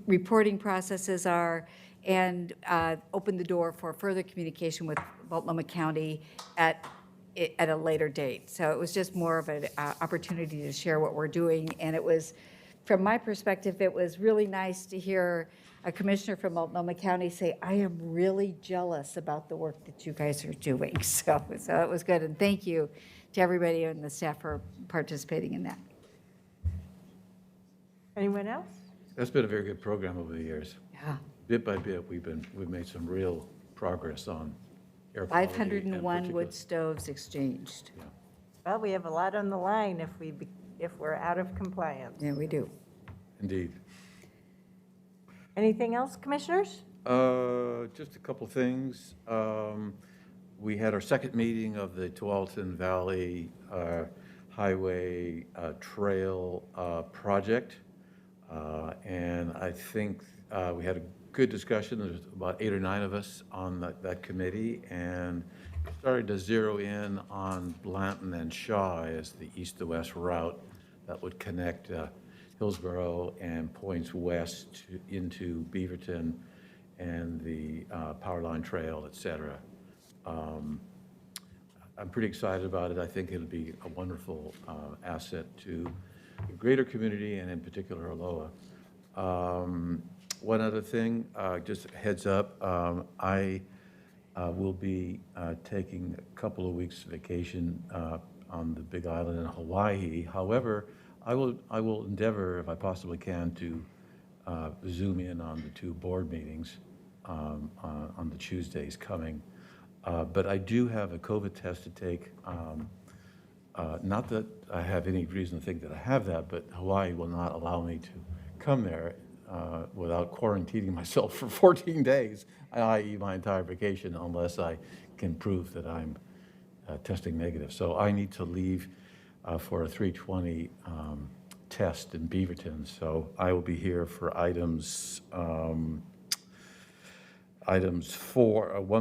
reporting processes are, and open the door for further communication with Multnomah County at a later date. So it was just more of an opportunity to share what we're doing. And it was, from my perspective, it was really nice to hear a commissioner from Multnomah County say, I am really jealous about the work that you guys are doing. So it was good. And thank you to everybody and the staff for participating in that. Anyone else? That's been a very good program over the years. Yeah. Bit by bit, we've made some real progress on air quality. and 501 particulate- wood stoves exchanged. Yeah, Well, we have a lot on the line if we're out of compliance. Yeah, we do. indeed. Anything else, commissioners? Just a couple things. We had our second meeting of the Tualatin Valley Highway Trail project. And I think we had a good discussion. There's about 8 or 9 of us on that committee, and started to zero in on Blanton and Shaw as the east to west route that would connect Hillsborough and points west into Beaverton and the Power Line Trail, et cetera. I'm pretty excited about it. I think it'll be a wonderful asset to the greater community and in particular Aloha. One other thing, just a heads up, I will be taking a couple of weeks vacation on the Big Island in Hawaii. However, I will endeavor, if I possibly can, to zoom in on the 2 board meetings on the Tuesdays coming. But I do have a COVID test to take. Not that I have any reason to think that I have that, but Hawaii will not allow me to come there without quarantining myself for 14 days, i.e. my entire vacation, unless I can prove that I'm testing negative. So I need to leave for a 3:20 test in Beaverton. So I will be here for items 1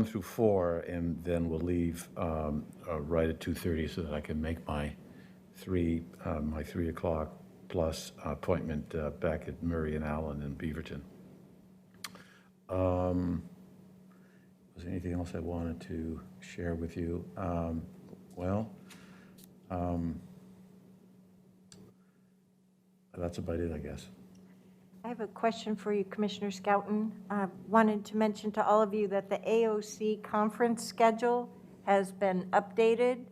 through 4, and then we'll leave right at 2:30 so that I can make my 3 o'clock plus appointment back at Murray and Allen in Beaverton. Was there anything else I wanted to share with you? That's about it, I guess. I have a question for you, Commissioner Scouten. Wanted to mention to all of you that the AOC conference schedule has been updated.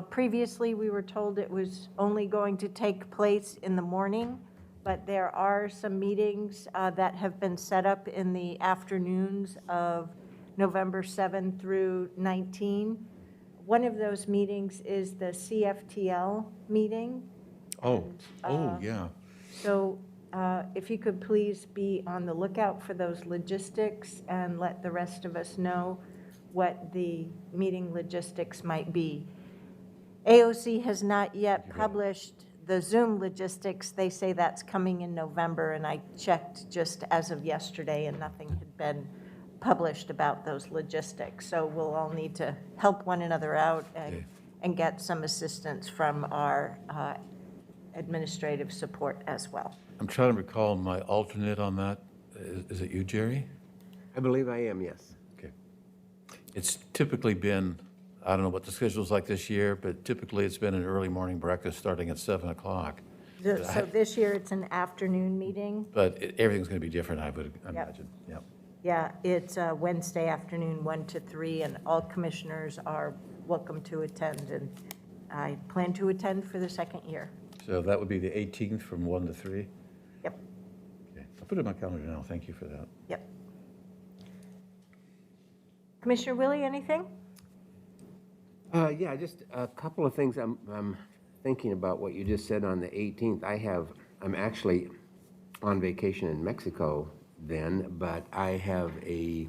Previously, we were told it was only going to take place in the morning, but there are some meetings that have been set up in the afternoons of November 7 through 19. One of those meetings is the CFTL meeting. Yeah. So if you could please be on the lookout for those logistics and let the rest of us know what the meeting logistics might be. AOC has not yet published the Zoom logistics. They say that's coming in November, and I checked just as of yesterday, and nothing had been published about those logistics. So we'll all need to help one another out and get some assistance from our administrative support as well. I'm trying to recall my alternate on that. Is it you, Jerry? I believe I am, yes. Okay. It's typically been, I don't know what the schedule's like this year, but typically it's been an early morning breakfast starting at 7 o'clock. So this year, it's an afternoon meeting. But everything's going to be different, I would imagine. Yep. Yeah, it's Wednesday afternoon, 1 to 3, and all commissioners are welcome to attend, and I plan to attend for the second year. So that would be the 18th from 1 to 3? Yep, Okay. I'll put it in my calendar now. Thank you for that. yep. Commissioner Willie, anything? Yeah, just a couple of things. I'm thinking about what you just said on the 18th. I'm actually on vacation in Mexico then, but I have a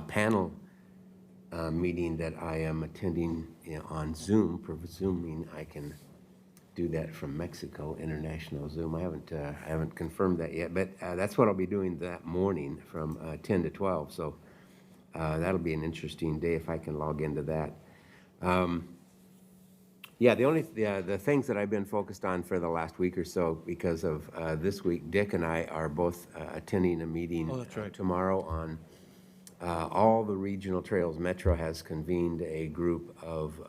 panel meeting that I am attending on Zoom. Presuming I can do that from Mexico, international Zoom. I haven't confirmed that yet, but that's what I'll be doing that morning from 10 to 12. So that'll be an interesting day if I can log into that. Yeah, the things that I've been focused on for the last week or so, because of this week, Dick and I are both attending a meeting Oh, that's right. tomorrow on all the regional trails. Metro has convened a group of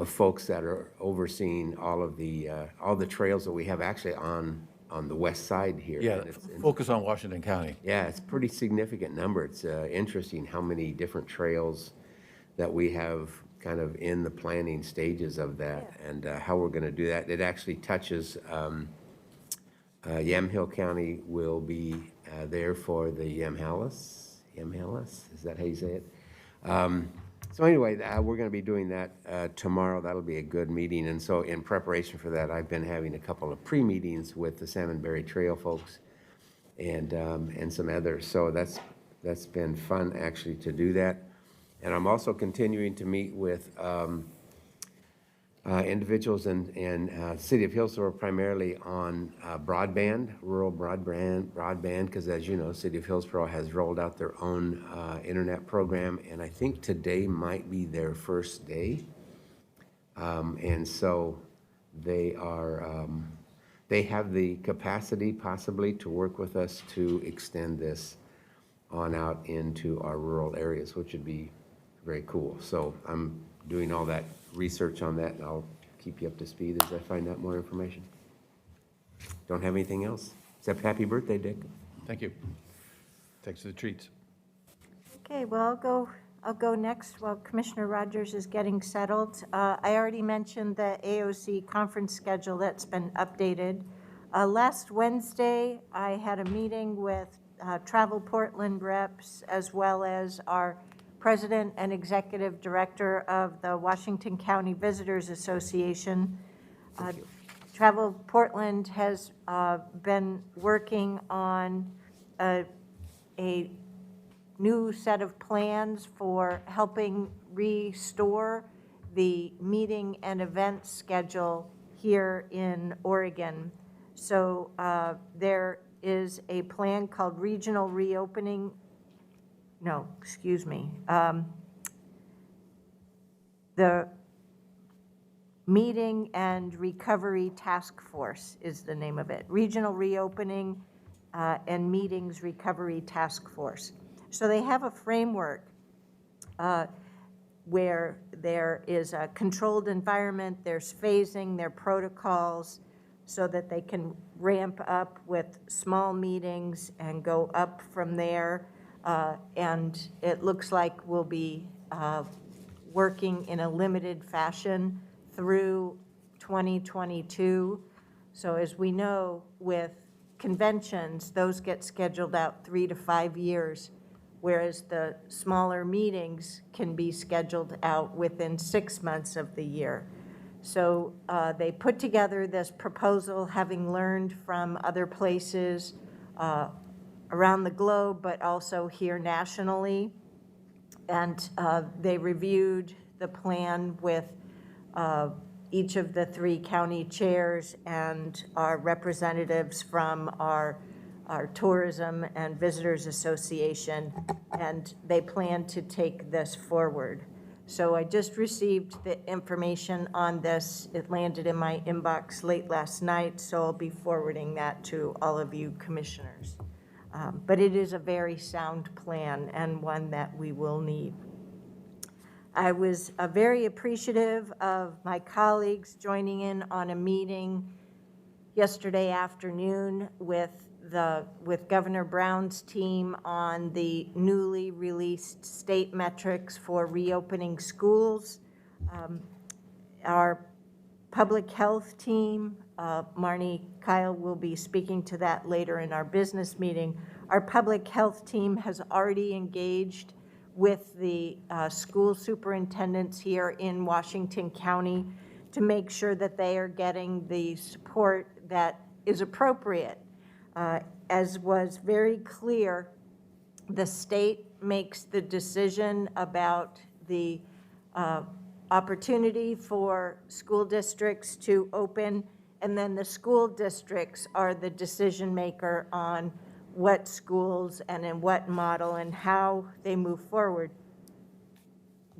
folks that are overseeing all the trails that we have actually on the west side here. Yeah, And it's focus on Washington County. yeah, it's a pretty significant number. It's interesting how many different trails that we have kind of in the planning stages of that, and how we're going to do that. It actually touches, Yamhill County will be there for the Yamhalis, is that how you say it? So anyway, we're going to be doing that tomorrow. That'll be a good meeting. And so in preparation for that, I've been having a couple of pre-meetings with the Salmonberry Trail folks and some others. So that's been fun actually to do that. And I'm also continuing to meet with individuals in City of Hillsborough, primarily on broadband, rural broadband, because as you know, City of Hillsborough has rolled out their own internet program, and I think today might be their first day. And so they are, they have the capacity possibly to work with us to extend this on out into our rural areas, which would be very cool. So I'm doing all that research on that, and I'll keep you up to speed as I find out more information. Don't have anything else, except happy birthday, Dick. Thank you. Thanks for the treats. Okay, well, I'll go next while Commissioner Rogers is getting settled. I already mentioned the AOC conference schedule that's been updated. Last Wednesday, I had a meeting with Travel Portland reps, as well as our President and Executive Director of the Washington County Visitors Association. Travel Portland has been working on a new set of plans for helping restore the meeting and event schedule here in Oregon. So there is a plan called Regional Reopening. No, excuse me. The Meeting and Recovery Task Force is the name of it. Regional Reopening and Meetings Recovery Task Force. So they have a framework where there is a controlled environment, there's phasing, there are protocols, so that they can ramp up with small meetings and go up from there. And it looks like we'll be working in a limited fashion through 2022. So as we know, with conventions, those get scheduled out 3 to 5 years, whereas the smaller meetings can be scheduled out within 6 months of the year. So they put together this proposal, having learned from other places around the globe, but also here nationally. And they reviewed the plan with each of the 3 county chairs and our representatives from our Tourism and Visitors Association, and they plan to take this forward. So I just received the information on this. It landed in my inbox late last night, so I'll be forwarding that to all of you commissioners. But it is a very sound plan and one that we will need. I was very appreciative of my colleagues joining in on a meeting yesterday afternoon with Governor Brown's team on the newly released state metrics for reopening schools. Our public health team, Marnie Kyle will be speaking to that later in our business meeting. Our public health team has already engaged with the school superintendents here in Washington County to make sure that they are getting the support that is appropriate. As was very clear, the state makes the decision about the opportunity for school districts to open, and then the school districts are the decision maker on what schools and in what model and how they move forward.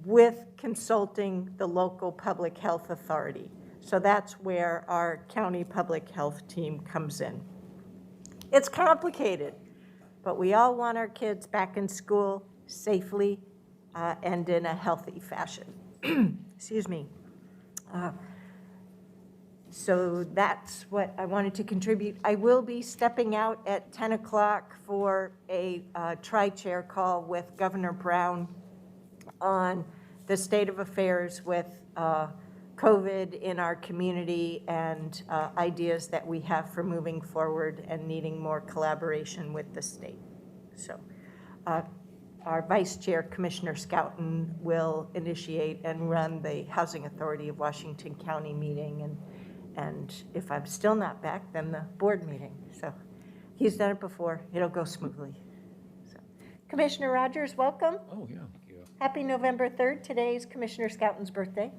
with consulting the local public health authority. So that's where our county public health team comes in. It's complicated, but we all want our kids back in school safely and in a healthy fashion. Excuse me. So that's what I wanted to contribute. I will be stepping out at 10 o'clock for a tri-chair call with Governor Brown on the state of affairs with COVID in our community and ideas that we have for moving forward and needing more collaboration with the state. So our Vice Chair, Commissioner Scouten, will initiate and run the Housing Authority of Washington County meeting, and if I'm still not back, then the board meeting. So he's done it before. It'll go smoothly. So, Commissioner Rogers, welcome. Oh, yeah. Happy November 3rd. Today is Commissioner Scouten's birthday.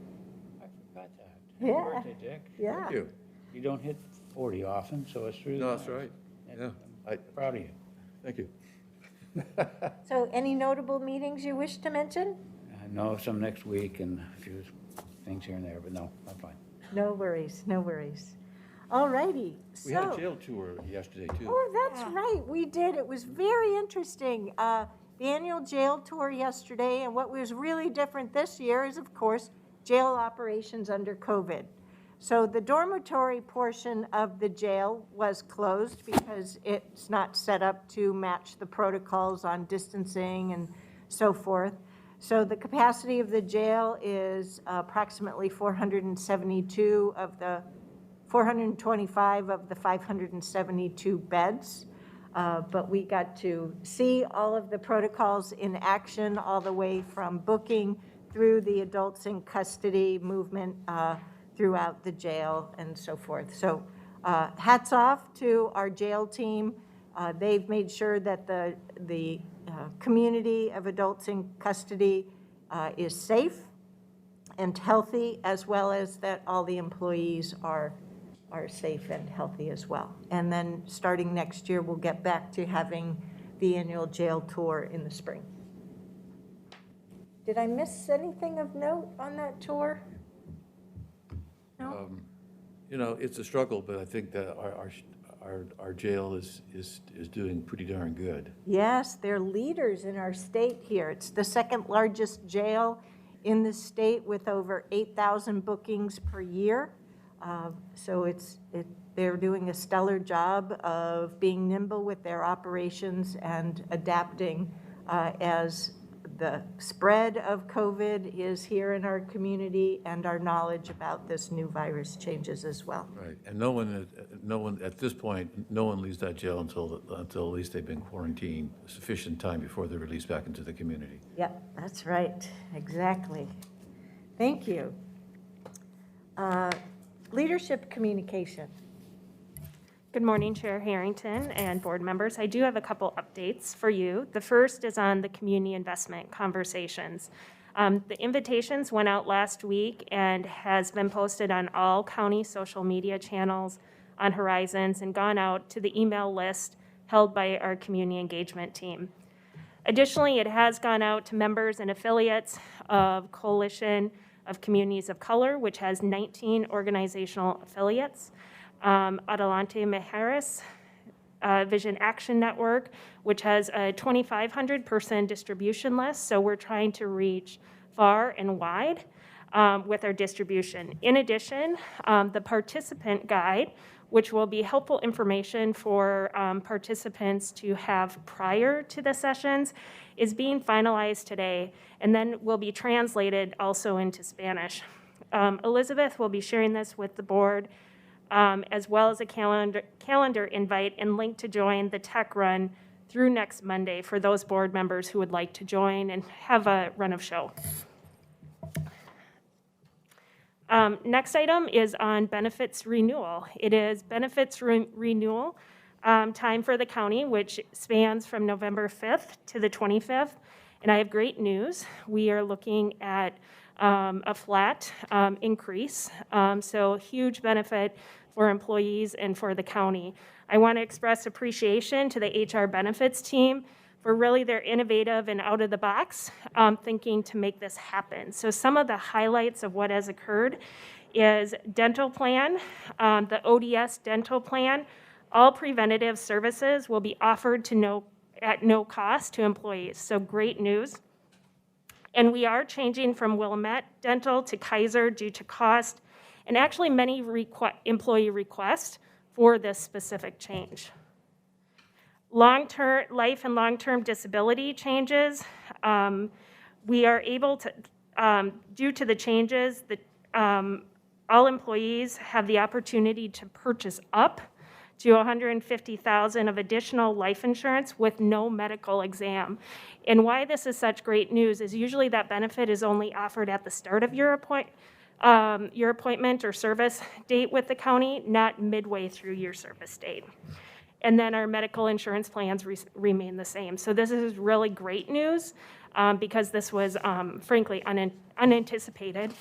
I forgot that. Yeah. Happy birthday, Dick. Yeah. Thank you. You don't hit 40 often, so it's really No, that's nice. right. And Yeah. I'm proud of you. Thank you. So any notable meetings you wish to mention? I know some next week and a few things here and there, but no, I'm fine. No worries, no worries. All righty. We had a So, jail tour yesterday, too. oh, that's right, we did. It was very interesting. The annual jail tour yesterday, and what was really different this year is, of course, jail operations under COVID. So the dormitory portion of the jail was closed because it's not set up to match the protocols on distancing and so forth. So the capacity of the jail is approximately 425 of the 572 beds. But we got to see all of the protocols in action, all the way from booking through the adults in custody movement throughout the jail and so forth. So hats off to our jail team. They've made sure that the community of adults in custody is safe and healthy, as well as that all the employees are safe and healthy as well. And then starting next year, we'll get back to having the annual jail tour in the spring. Did I miss anything of note on that tour? No? You know, it's a struggle, but I think that our jail is doing pretty darn good. Yes, they're leaders in our state here. It's the second largest jail in the state with over 8,000 bookings per year. So they're doing a stellar job of being nimble with their operations and adapting as the spread of COVID is here in our community and our knowledge about this new virus changes as well. Right. And no one, at this point, no one leaves that jail until at least they've been quarantined sufficient time before they're released back into the community. Yep, that's right, exactly. Thank you. Leadership communication. Good morning, Chair Harrington and board members. I do have a couple updates for you. The first is on the community investment conversations. The invitations went out last week and has been posted on all county social media channels on Horizons and gone out to the email list held by our community engagement team. Additionally, it has gone out to members and affiliates of Coalition of Communities of Color, which has 19 organizational affiliates. Adelante Mejeras Vision Action Network, which has a 2,500 person distribution list, so we're trying to reach far and wide with our distribution. In addition, the participant guide, which will be helpful information for participants to have prior to the sessions, is being finalized today and then will be translated also into Spanish. Elizabeth will be sharing this with the board, as well as a calendar invite and link to join the tech run through next Monday for those board members who would like to join and have a run of show. Next item is on benefits renewal. It is benefits renewal time for the county, which spans from November 5th to the 25th. And I have great news. We are looking at a flat increase, so huge benefit for employees and for the county. I want to express appreciation to the HR benefits team for really their innovative and out-of-the-box thinking to make this happen. So some of the highlights of what has occurred is dental plan, the ODS dental plan. All preventative services will be offered at no cost to employees, so great news. And we are changing from Willamette Dental to Kaiser due to cost, and actually many employee requests for this specific change. Long-term life and long-term disability changes, we are able to, due to the changes, all employees have the opportunity to purchase up to $150,000 of additional life insurance with no medical exam. And why this is such great news is usually that benefit is only offered at the start of your appointment or service date with the county, not midway through your service date. And then our medical insurance plans remain the same. So this is really great news because this was frankly unanticipated.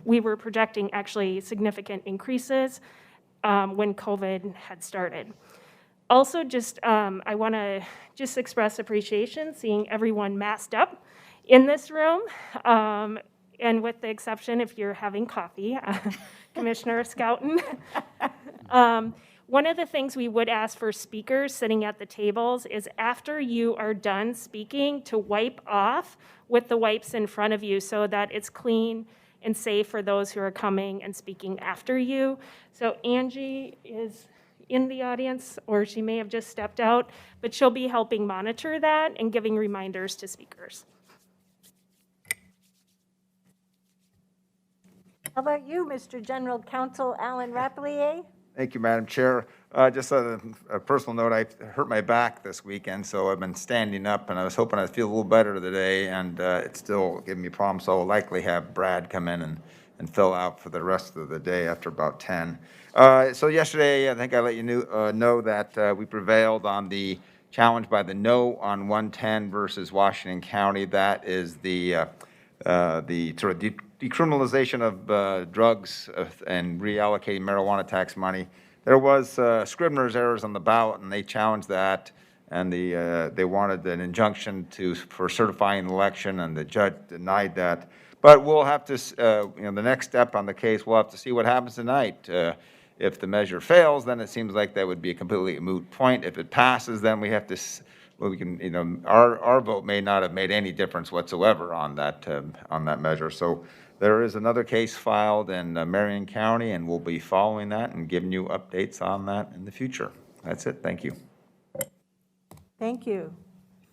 We were projecting actually significant increases when COVID had started. Also, I want to just express appreciation seeing everyone masked up in this room, and with the exception if you're having coffee, Commissioner Schouten. One of the things we would ask for speakers sitting at the tables is after you are done speaking to wipe off with the wipes in front of you so that it's clean and safe for those who are coming and speaking after you. So Angie is in the audience, or she may have just stepped out, but she'll be helping monitor that and giving reminders to speakers. How about you, Mr. General Counsel Alan Rapelier? Thank you, Madam Chair. Just a personal note, I hurt my back this weekend, so I've been standing up, and I was hoping I'd feel a little better today, and it's still giving me problems, so I'll likely have Brad come in and fill out for the rest of the day after about 10. So yesterday, I think I let you know that we prevailed on the challenge by the no on 110 versus Washington County. That is the sort of decriminalization of drugs and reallocating marijuana tax money. There was Scribner's errors on the ballot, and they challenged that, and they wanted an injunction for certifying the election, and the judge denied that. But we'll have to, the next step on the case, we'll have to see what happens tonight. If the measure fails, then it seems like that would be a completely moot point. If it passes, then we have to. Well, we can, our vote may not have made any difference whatsoever on that measure. So there is another case filed in Marion County, and we'll be following that and giving you updates on that in the future. That's it. Thank you. Thank you.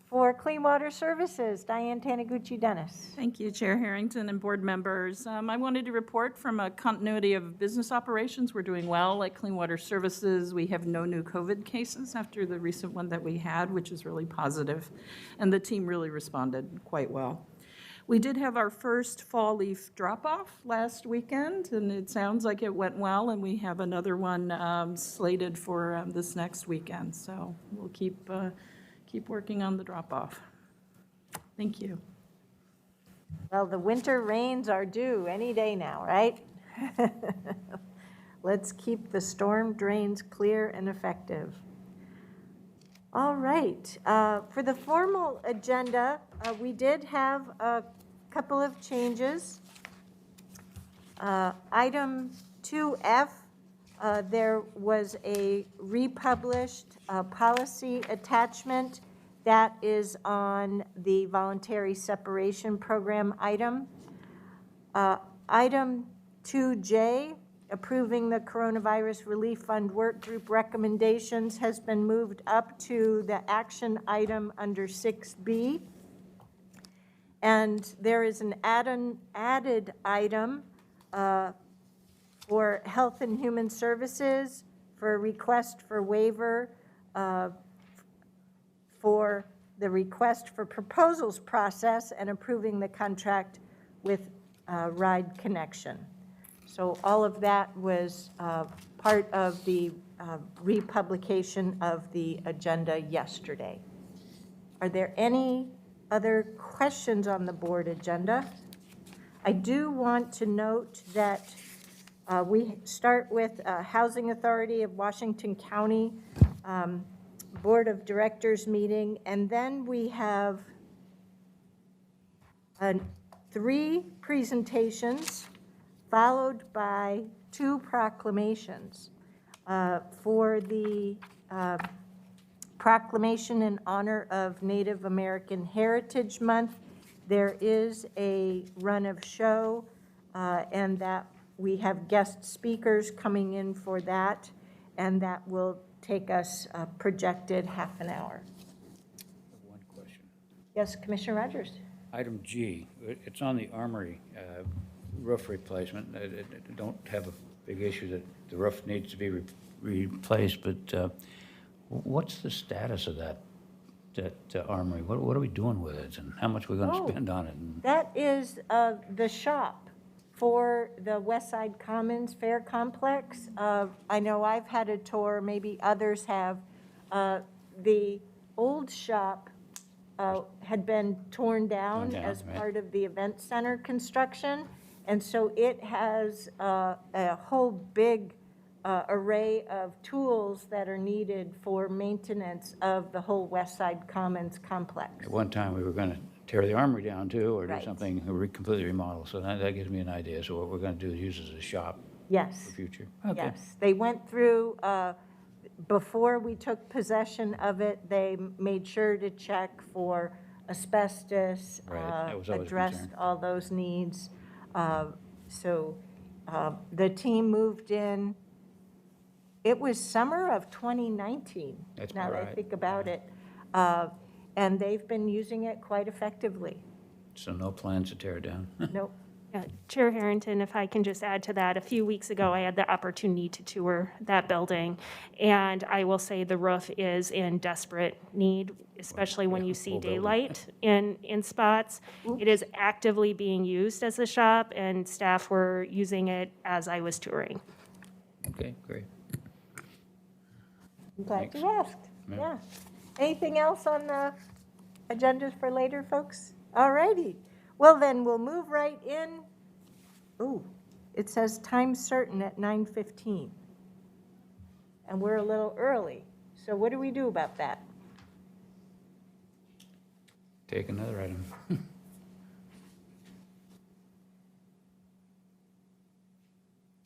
For Clean Water Services, Diane Taniguchi-Dennis. Thank you, Chair Harrington and board members. I wanted to report from a continuity of business operations. We're doing well at Clean Water Services. We have no new COVID cases after the recent one that we had, which is really positive, and the team really responded quite well. We did have our first fall leaf drop-off last weekend, and it sounds like it went well, and we have another one slated for this next weekend. So we'll keep working on the drop-off. Thank you. Well, the winter rains are due any day now, right? Let's keep the storm drains clear and effective. All right. For the formal agenda, we did have a couple of changes. Item 2F, there was a republished policy attachment that is on the voluntary separation program item. Item 2J, approving the Coronavirus Relief Fund Work Group recommendations, has been moved up to the action item under 6B. And there is an added item for Health and Human Services for a request for waiver for the request for proposals process and approving the contract with Ride Connection. So all of that was part of the republication of the agenda yesterday. Are there any other questions on the board agenda? I do want to note that we start with Housing Authority of Washington County Board of Directors meeting, and then we have 3 presentations, followed by 2 proclamations. For the proclamation in honor of Native American Heritage Month, there is a run of show, and that we have guest speakers coming in for that, and that will take us a projected half an hour. One question. Yes, Commissioner Rogers? Item G, it's on the Armory roof replacement. I don't have a big issue that the roof needs to be replaced, but what's the status of that Armory? What are we doing with it, and how much are we going to spend on it? And That is the shop for the West Side Commons Fair Complex. I know I've had a tour, maybe others have. The old shop had been torn down as right. part of the event center construction. And so it has a whole big array of tools that are needed for maintenance of the whole West Side Commons complex. At one time, we were going to tear the Armory down too, or do Right. something, completely remodel. So that gives me an idea. So what we're going to do is use it as a shop Yes. for future. Okay. Yes, they went through, before we took possession of it, they made sure to check for asbestos, Right, that was always a addressed concern. all those needs. So the team moved in, it was summer of 2019. That's Now that I right, think about yeah. it. And they've been using it quite effectively. So no plans to tear it down? Nope. Chair Harrington, if I can just add to that, a few weeks ago, I had the opportunity to tour that building, and I will say the roof is in desperate need, especially when Yeah, you see whole building. daylight in spots. It is actively being used as a shop, and staff were using it as I was touring. Okay, great. I'm glad you Thanks. asked. Yeah. Yeah. Anything else on the agendas for later, folks? All righty. Well, then, we'll move right in. Ooh, it says time certain at 9:15. And we're a little early. So what do we do about that? Take another item.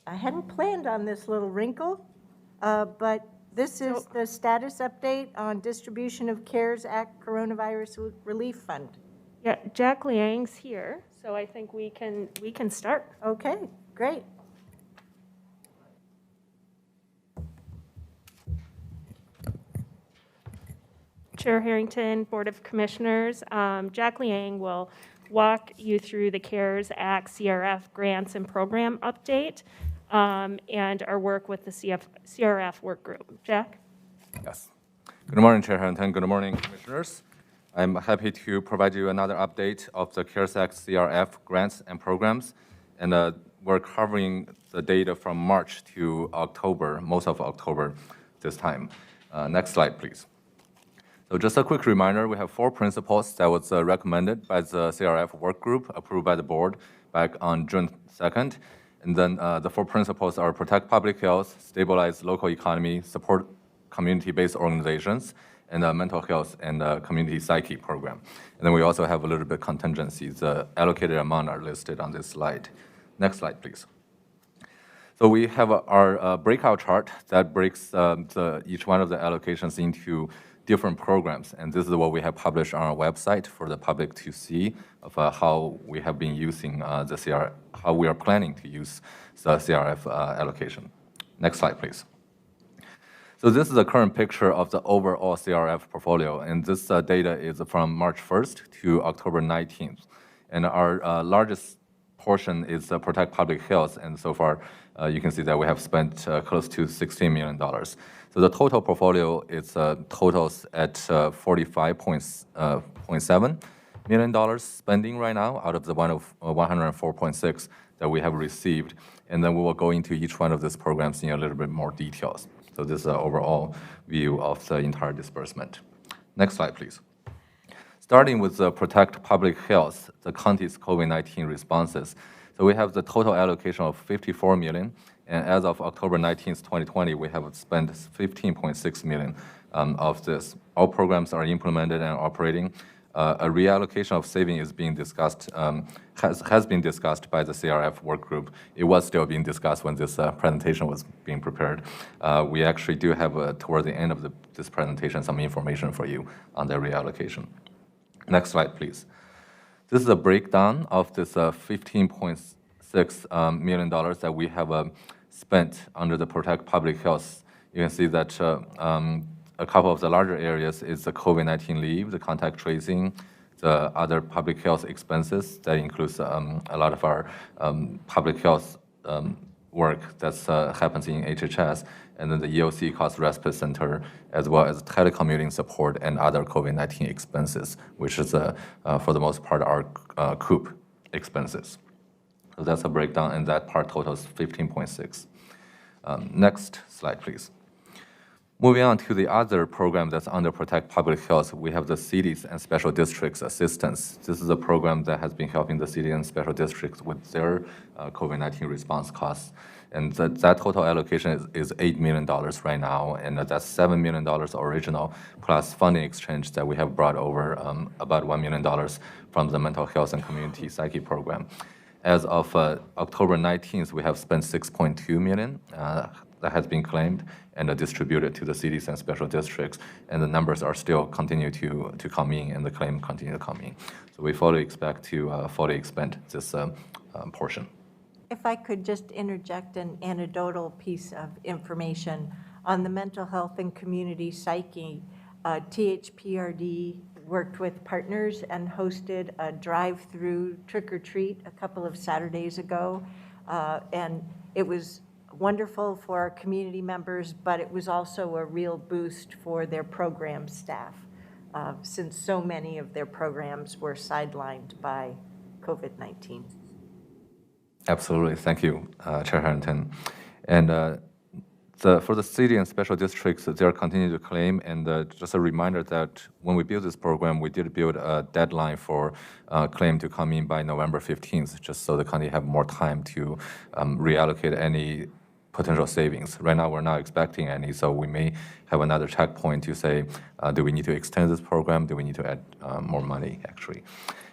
I hadn't planned on this little wrinkle, but this is the status update on distribution of CARES Act Coronavirus Relief Fund. Yeah, Jack Liang's here, so I think we can start. Okay, great. Chair Harrington, Board of Commissioners, Jack Liang will walk you through the CARES Act CRF grants and program update and our work with the CRF work group. Jack? Yes. Good morning, Chair Harrington. Good morning, Commissioners. I'm happy to provide you another update of the CARES Act CRF grants and programs. And we're covering the data from March to October, most of October this time. Next slide, please. So just a quick reminder, we have 4 principles that was recommended by the CRF work group, approved by the board back on June 2nd. And then the 4 principles are protect public health, stabilize local economy, support community-based organizations, and mental health and community psyche program. And then we also have a little bit contingencies. The allocated amount are listed on this slide. Next slide, please. So we have our breakout chart that breaks each one of the allocations into different programs. And this is what we have published on our website for the public to see of how we have been using how we are planning to use the CRF allocation. Next slide, please. So this is the current picture of the overall CRF portfolio, and this data is from March 1st to October 19th. And our largest portion is Protect Public Health, and so far you can see that we have spent close to $16 million. So the total portfolio is totals at $45.7 million spending right now out of the 104.6 that we have received. And then we will go into each one of these programs in a little bit more details. So this is an overall view of the entire disbursement. Next slide, please. Starting with the Protect Public Health, the county's COVID-19 responses. So we have the total allocation of $54 million, And as of October 19th, 2020, we have spent 15.6 million of this. All programs are implemented and operating. A reallocation of saving is being discussed, has been discussed by the CRF work group. It was still being discussed when this presentation was being prepared. We actually do have, toward the end of this presentation, some information for you on the reallocation. Next slide, please. This is a breakdown of this $15.6 million that we have spent under the Protect Public Health. You can see that a couple of the larger areas is the COVID-19 leave, the contact tracing, the other public health expenses. That includes a lot of our public health work that happens in HHS, and then the EOC Cost Respite Center, as well as telecommuting support and other COVID-19 expenses, which is, for the most part, our COOP expenses. So that's a breakdown, and that part totals 15.6. Next slide, please. Moving on to the other program that's under Protect Public Health, we have the cities and special districts assistance. This is a program that has been helping the city and special districts with their COVID-19 response costs. And that total allocation is $8 million right now, and that's $7 million original, plus funding exchange that we have brought over about $1 million from the mental health and community psyche program. As of October 19th, we have spent $6.2 million that has been claimed and distributed to the cities and special districts, and the numbers are still continue to come in, and the claim continue to come in. So we fully expect to fully expend this portion. If I could just interject an anecdotal piece of information on the mental health and community psyche, THPRD worked with partners and hosted a drive-through trick-or-treat a couple of Saturdays ago, and it was wonderful for our community members, but it was also a real boost for their program staff, since so many of their programs were sidelined by COVID-19. Absolutely. Thank you, Chair Harrington. And for the city and special districts, they are continuing to claim. And just a reminder that when we built this program, we did build a deadline for claim to come in by November 15th, just so the county have more time to reallocate any potential savings. Right now, we're not expecting any, so we may have another checkpoint to say, do we need to extend this program? Do we need to add more money, actually?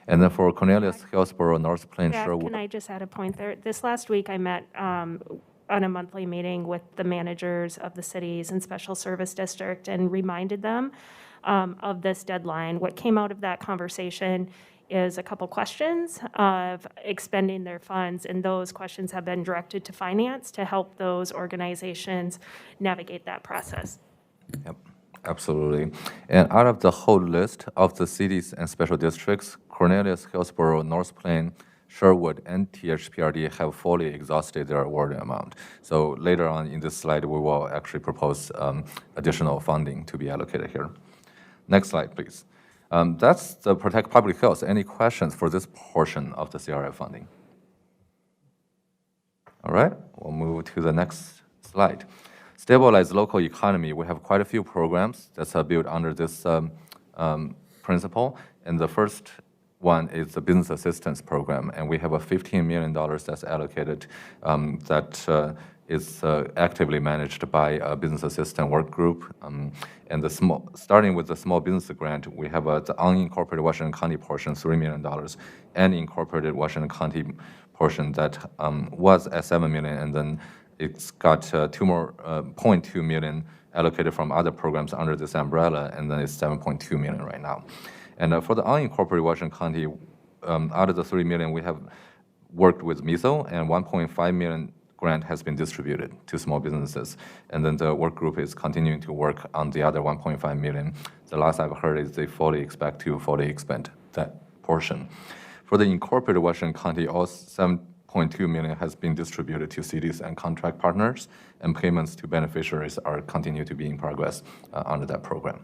And then for Cornelius, Hillsborough, North Plains, Yeah, Sherwood. can I just add a point there? This last week, I met on a monthly meeting with the managers of the cities and special service district and reminded them of this deadline. What came out of that conversation is a couple questions of expending their funds, and those questions have been directed to finance to help those organizations navigate that process. Yep, absolutely. And out of the whole list of the cities and special districts, Cornelius, Hillsborough, North Plains, Sherwood, and THPRD have fully exhausted their awarded amount. So later on in this slide, we will actually propose additional funding to be allocated here. Next slide, please. That's the Protect Public Health. Any questions for this portion of the CRF funding? All right, we'll move to the next slide. Stabilize local economy. We have quite a few programs that are built under this principle. And the first one is the business assistance program. And we have a $15 million that's allocated that is actively managed by a business assistant work group. And starting with the small business grant, we have the unincorporated Washington County portion, $3 million, and incorporated Washington County portion that was at $7 million, and then it's got $0.2 million allocated from other programs under this umbrella, and then it's $7.2 million right now. And for the unincorporated Washington County, out of the $3 million, we have worked with MISO, and $1.5 million grant has been distributed to small businesses. And then the work group is continuing to work on the other $1.5 million. The last I've heard is they fully expect to fully expend that portion. For the incorporated Washington County, all $7.2 million has been distributed to cities and contract partners, and payments to beneficiaries are continue to be in progress under that program.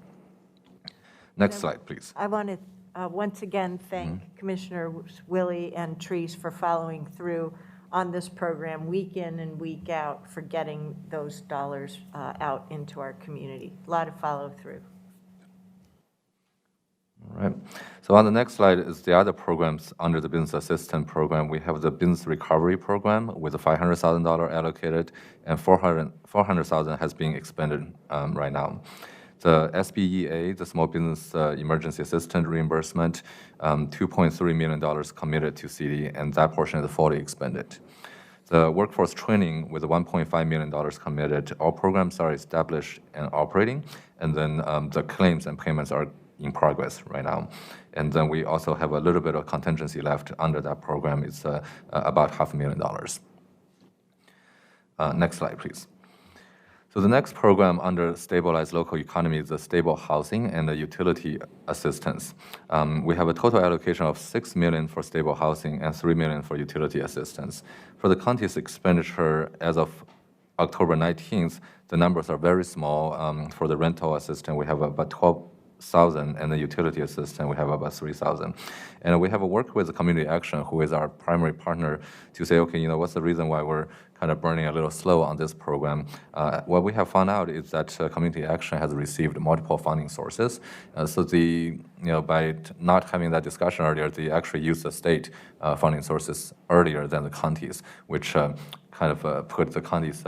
Next slide, please. I want to once again thank Commissioners Willie and Treese for following through on this program week in and week out for getting those dollars out into our community. A lot of follow through. All right. So on the next slide is the other programs under the Business Assistance Program. We have the Business Recovery Program with a $500,000 allocated, and $400,000 has been expended right now. The SBEA, the Small Business Emergency Assistance Reimbursement, $2.3 million committed to CD, and that portion is fully expended. The workforce training with $1.5 million committed. All programs are established and operating, and then the claims and payments are in progress right now. And then we also have a little bit of contingency left under that program. It's about $500,000. Next slide, please. So the next program under Stabilized Local Economy is the Stable Housing and the Utility Assistance. We have a total allocation of $6 million for stable housing and $3 million for utility assistance. For the county's expenditure as of October 19th, the numbers are very small. For the rental assistance, we have about $12,000, and the utility assistant, we have about $3,000. And we have worked with the Community Action, who is our primary partner, to say, okay, what's the reason why we're kind of burning a little slow on this program? What we have found out is that Community Action has received multiple funding sources. So by not having that discussion earlier, they actually used the state funding sources earlier than the counties, which kind of put the county's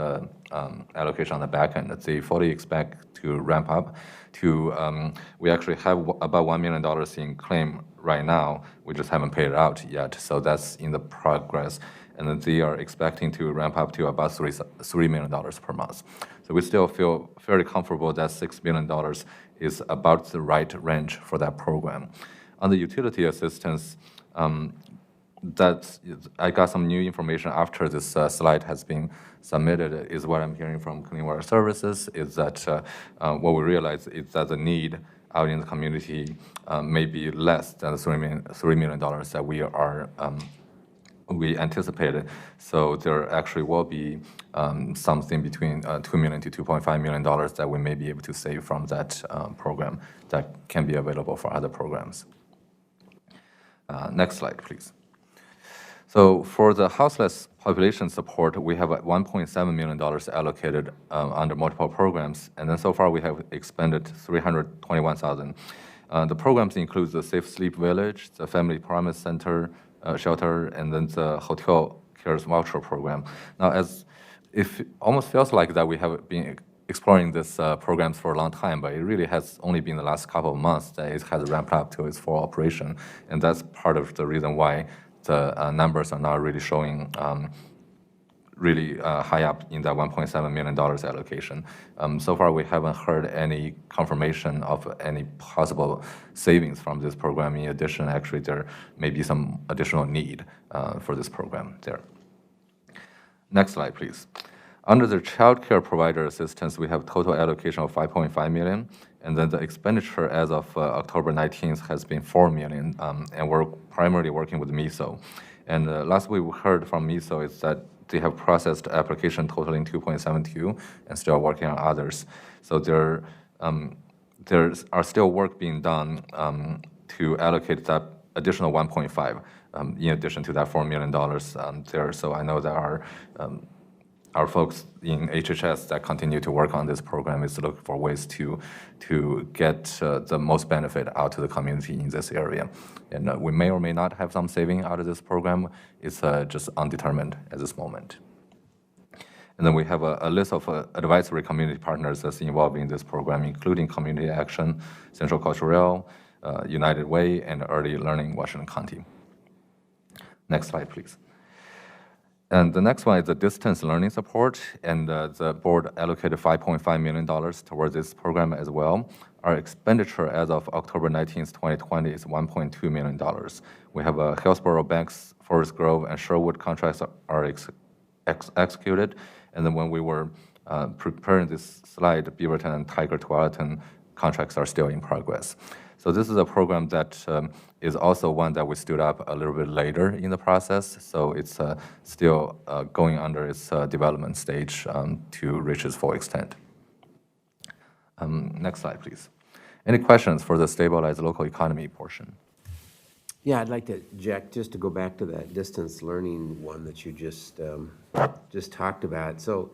allocation on the back end. They fully expect to ramp up to, we actually have about $1 million in claim right now. We just haven't paid it out yet, so that's in the progress. And then they are expecting to ramp up to about $3 million per month. So we still feel fairly comfortable that $6 million is about the right range for that program. On the utility assistance, I got some new information after this slide has been submitted, is what I'm hearing from Clean Water Services, is that what we realize is that the need out in the community may be less than the $3 million that we anticipated. So there actually will be something between $2 million to $2.5 million that we may be able to save from that program that can be available for other programs. Next slide, please. So for the houseless population support, we have $1.7 million allocated under multiple programs, and then so far we have expended $321,000. The programs include the Safe Sleep Village, the Family Promise Center, shelter, and then the Hotel Cares Voucher Program. Now, it almost feels like that we have been exploring these programs for a long time, but it really has only been the last couple of months that it has ramped up to its full operation, and that's part of the reason why the numbers are not really showing really high up in that $1.7 million allocation. So far, we haven't heard any confirmation of any possible savings from this program. In addition, actually, there may be some additional need for this program there. Next slide, please. Under the child care provider assistance, we have total allocation of $5.5 million, and then the expenditure as of October 19th has been $4 million, and we're primarily working with MISO. And last we heard from MISO is that they have processed application totaling 2.72 and still working on others. So there are still work being done to allocate that additional 1.5 in addition to that $4 million there. So I know that our folks in HHS that continue to work on this program is looking for ways to get the most benefit out to the community in this area. And we may or may not have some saving out of this program. It's just undetermined at this moment. And then we have a list of advisory community partners that's involved in this program, including Community Action, Central Cultural, United Way, and Early Learning Washington County. Next slide, please. And the next one is the distance learning support, and the board allocated $5.5 million towards this program as well. Our expenditure as of October 19th, 2020 is $1.2 million. We have Hillsborough, Banks, Forest Grove, and Sherwood contracts are executed. And then when we were preparing this slide, Beaverton and Tiger Tualatin contracts are still in progress. So this is a program that is also one that we stood up a little bit later in the process. So it's still going under its development stage to reach its full extent. Next slide, please. Any questions for the stabilized local economy portion? Yeah, I'd like to, Jack, just to go back to that distance learning one that you just talked about. So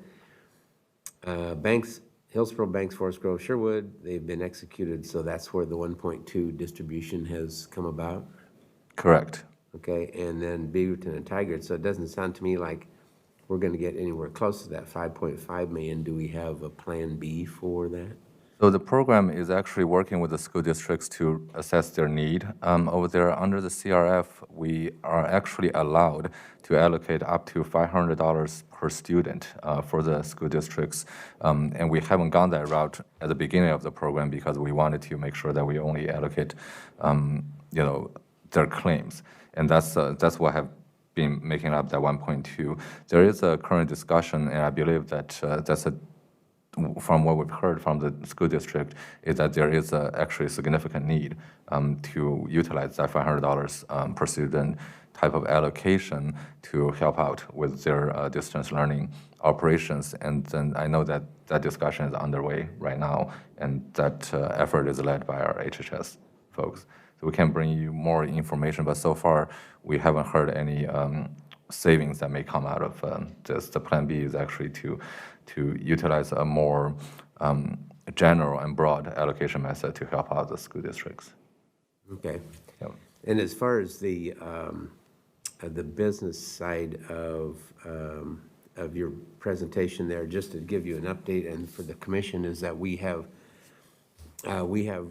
Banks Hillsborough, Banks, Forest Grove, Sherwood, they've been executed, so that's where the 1.2 distribution has come about. Correct. Okay, and then Beaverton and Tigard, so it doesn't sound to me like we're gonna get anywhere close to that 5.5 million. Do we have a plan B for that? So the program is actually working with the school districts to assess their need. Over there, under the CRF, we are actually allowed to allocate up to $500 per student for the school districts. And we haven't gone that route at the beginning of the program because we wanted to make sure that we only allocate, their claims. And that's what have been making up that 1.2. There is a current discussion, and I believe that from what we've heard from the school district, is that there is actually a significant need to utilize that $500 per student type of allocation to help out with their distance learning operations. And then I know that that discussion is underway right now, and that effort is led by our HHS folks. So we can bring you more information, but so far we haven't heard any savings that may come out of this. The plan B is actually to utilize a more general and broad allocation method to help out the school districts. Okay. Yep. And as far as the business side of your presentation there, just to give you an update, and for the commission, is that we have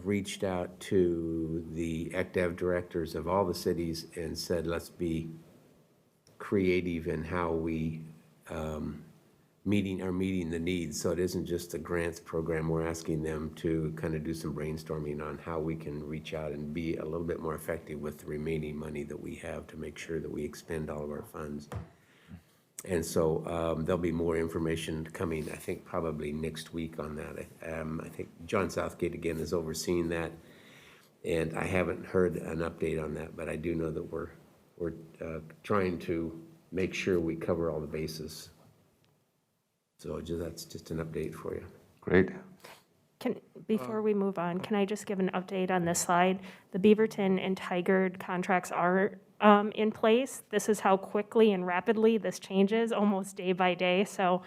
reached out to the ECDEV directors of all the cities and said, let's be creative in how we meeting the needs. So it isn't just a grants program. We're asking them to kind of do some brainstorming on how we can reach out and be a little bit more effective with the remaining money that we have to make sure that we expend all of our funds. And so there'll be more information coming, I think, probably next week on that. I think John Southgate, again, is overseeing that, and I haven't heard an update on that, but I do know that we're trying to make sure we cover all the bases. So that's just an update for you. Great. Before we move on, can I just give an update on this slide? The Beaverton and Tigard contracts are in place. This is how quickly and rapidly this changes, almost day by day. So,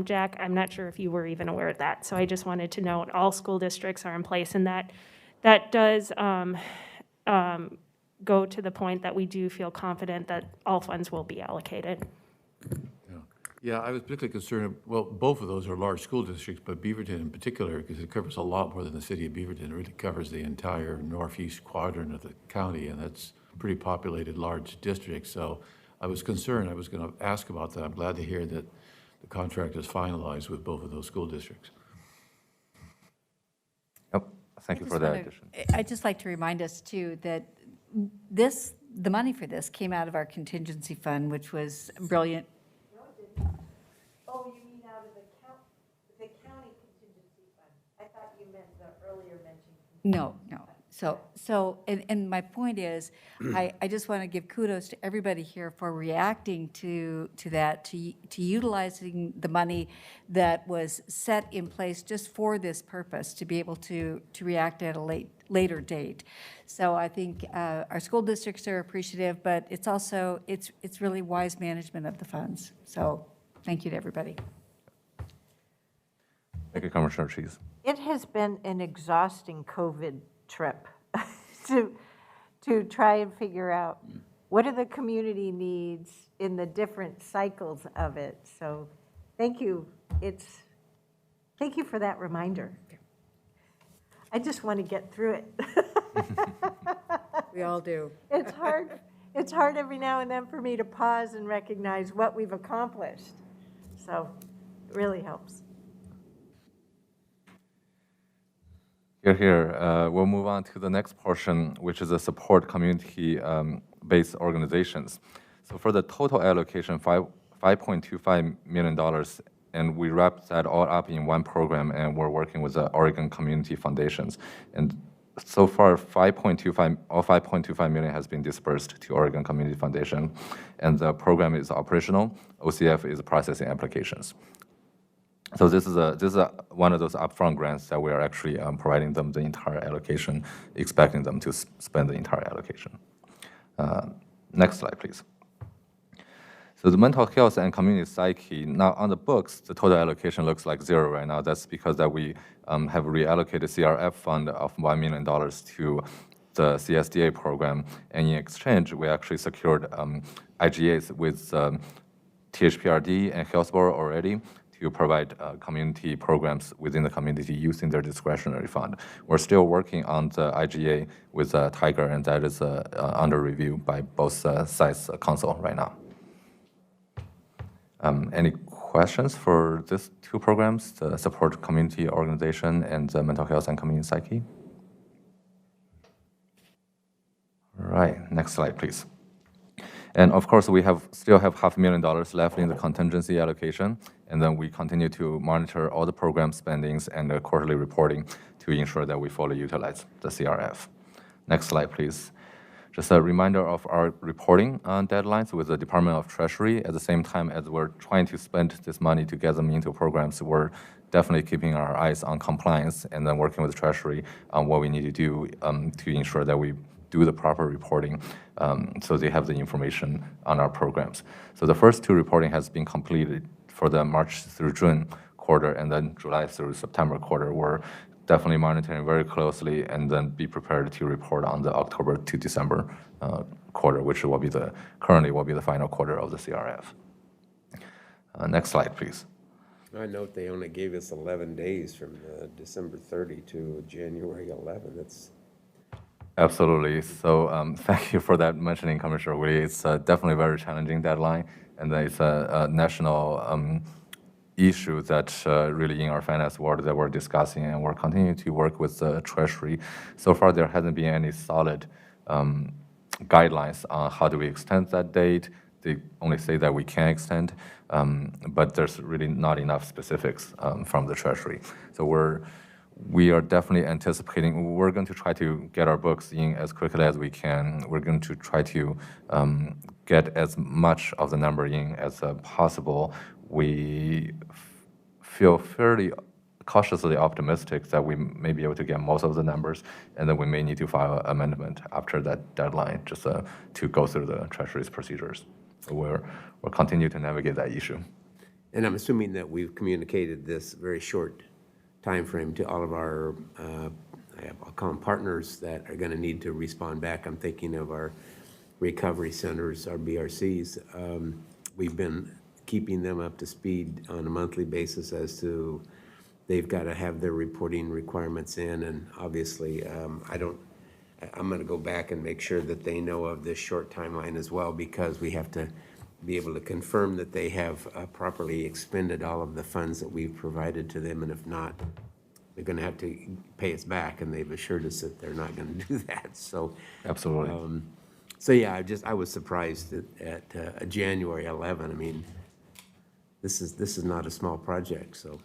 Jack, I'm not sure if you were even aware of that. So I just wanted to note all school districts are in place, and that does go to the point that we do feel confident that all funds will be allocated. Yeah, I was particularly concerned, well, both of those are large school districts, but Beaverton in particular, because it covers a lot more than the city of Beaverton. It really covers the entire northeast quadrant of the county, and that's a pretty populated, large district. So I was concerned. I was going to ask about that. I'm glad to hear that the contract is finalized with both of those school districts. Yep. Thank you for that addition. I'd just like to remind us, too, that the money for this came out of our contingency fund, which was brilliant. Oh, you mean out of the county contingency fund? I thought you meant the earlier mentioned. No. So, and my point is, I just want to give kudos to everybody here for reacting to that, to utilizing the money that was set in place just for this purpose, to be able to react at a later date. So I think our school districts are appreciative, but it's also, it's really wise management of the funds. So thank you to everybody. Thank you, Commissioner Cheese. It has been an exhausting COVID trip to try and figure out what are the community needs in the different cycles of it. So thank you. Thank you for that reminder. I just want to get through it. We all do. It's hard every now and then for me to pause and recognize what we've accomplished. So it really helps. Here. We'll move on to the next portion, which is the support community-based organizations. So for the total allocation, $5.25 million, and we wrapped that all up in one program, and we're working with the Oregon Community Foundations. And so far, $5.25 million has been dispersed to Oregon Community Foundation, and the program is operational. OCF is processing applications. So this is one of those upfront grants that we are actually providing them the entire allocation, expecting them to spend the entire allocation. Next slide, please. So the mental health and community psyche, now on the books, the total allocation looks like zero right now. That's because that we have reallocated CRF fund of $1 million to the CSDA program. And in exchange, we actually secured IGAs with THPRD and Health Board already to provide community programs within the community using their discretionary fund. We're still working on the IGA with Tiger, and that is under review by both sides council right now. Any questions for these two programs, the support community organization and the mental health and community psyche? All right, next slide, please. And of course, we still have $500,000 left in the contingency allocation, and then we continue to monitor all the program spendings and the quarterly reporting to ensure that we fully utilize the CRF. Next slide, please. Just a reminder of our reporting deadlines with the Department of Treasury. At the same time as we're trying to spend this money to get them into programs, we're definitely keeping our eyes on compliance and then working with Treasury on what we need to do to ensure that we do the proper reporting so they have the information on our programs. So the first two reporting has been completed for the March through June quarter, and then July through September quarter. We're definitely monitoring very closely and then be prepared to report on the October to December quarter, which will be currently will be the final quarter of the CRF. Next slide, please. I note they only gave us 11 days from December 30 to January 11. That's Absolutely. So thank you for that mentioning, Commissioner Willie. It's definitely a very challenging deadline, and it's a national issue that really in our finance world that we're discussing, and we're continuing to work with the Treasury. So far, there hasn't been any solid guidelines on how do we extend that date. They only say that we can extend, but there's really not enough specifics from the Treasury. So we are definitely anticipating, we're going to try to get our books in as quickly as we can. We're going to try to get as much of the number in as possible. We feel fairly cautiously optimistic that we may be able to get most of the numbers, and then we may need to file an amendment after that deadline just to go through the Treasury's procedures. So we'll continue to navigate that issue. And I'm assuming that we've communicated this very short time frame to all of our, I'll call them partners that are going to need to respond back. I'm thinking of our recovery centers, our BRCs. We've been keeping them up to speed on a monthly basis as to they've got to have their reporting requirements in, and obviously I'm going to go back and make sure that they know of this short timeline as well, because we have to be able to confirm that they have properly expended all of the funds that we've provided to them, and if not, they're going to have to pay us back, and they've assured us that they're not going to do that. So Absolutely. so yeah, I was surprised at January 11. I mean, this is not a small project, so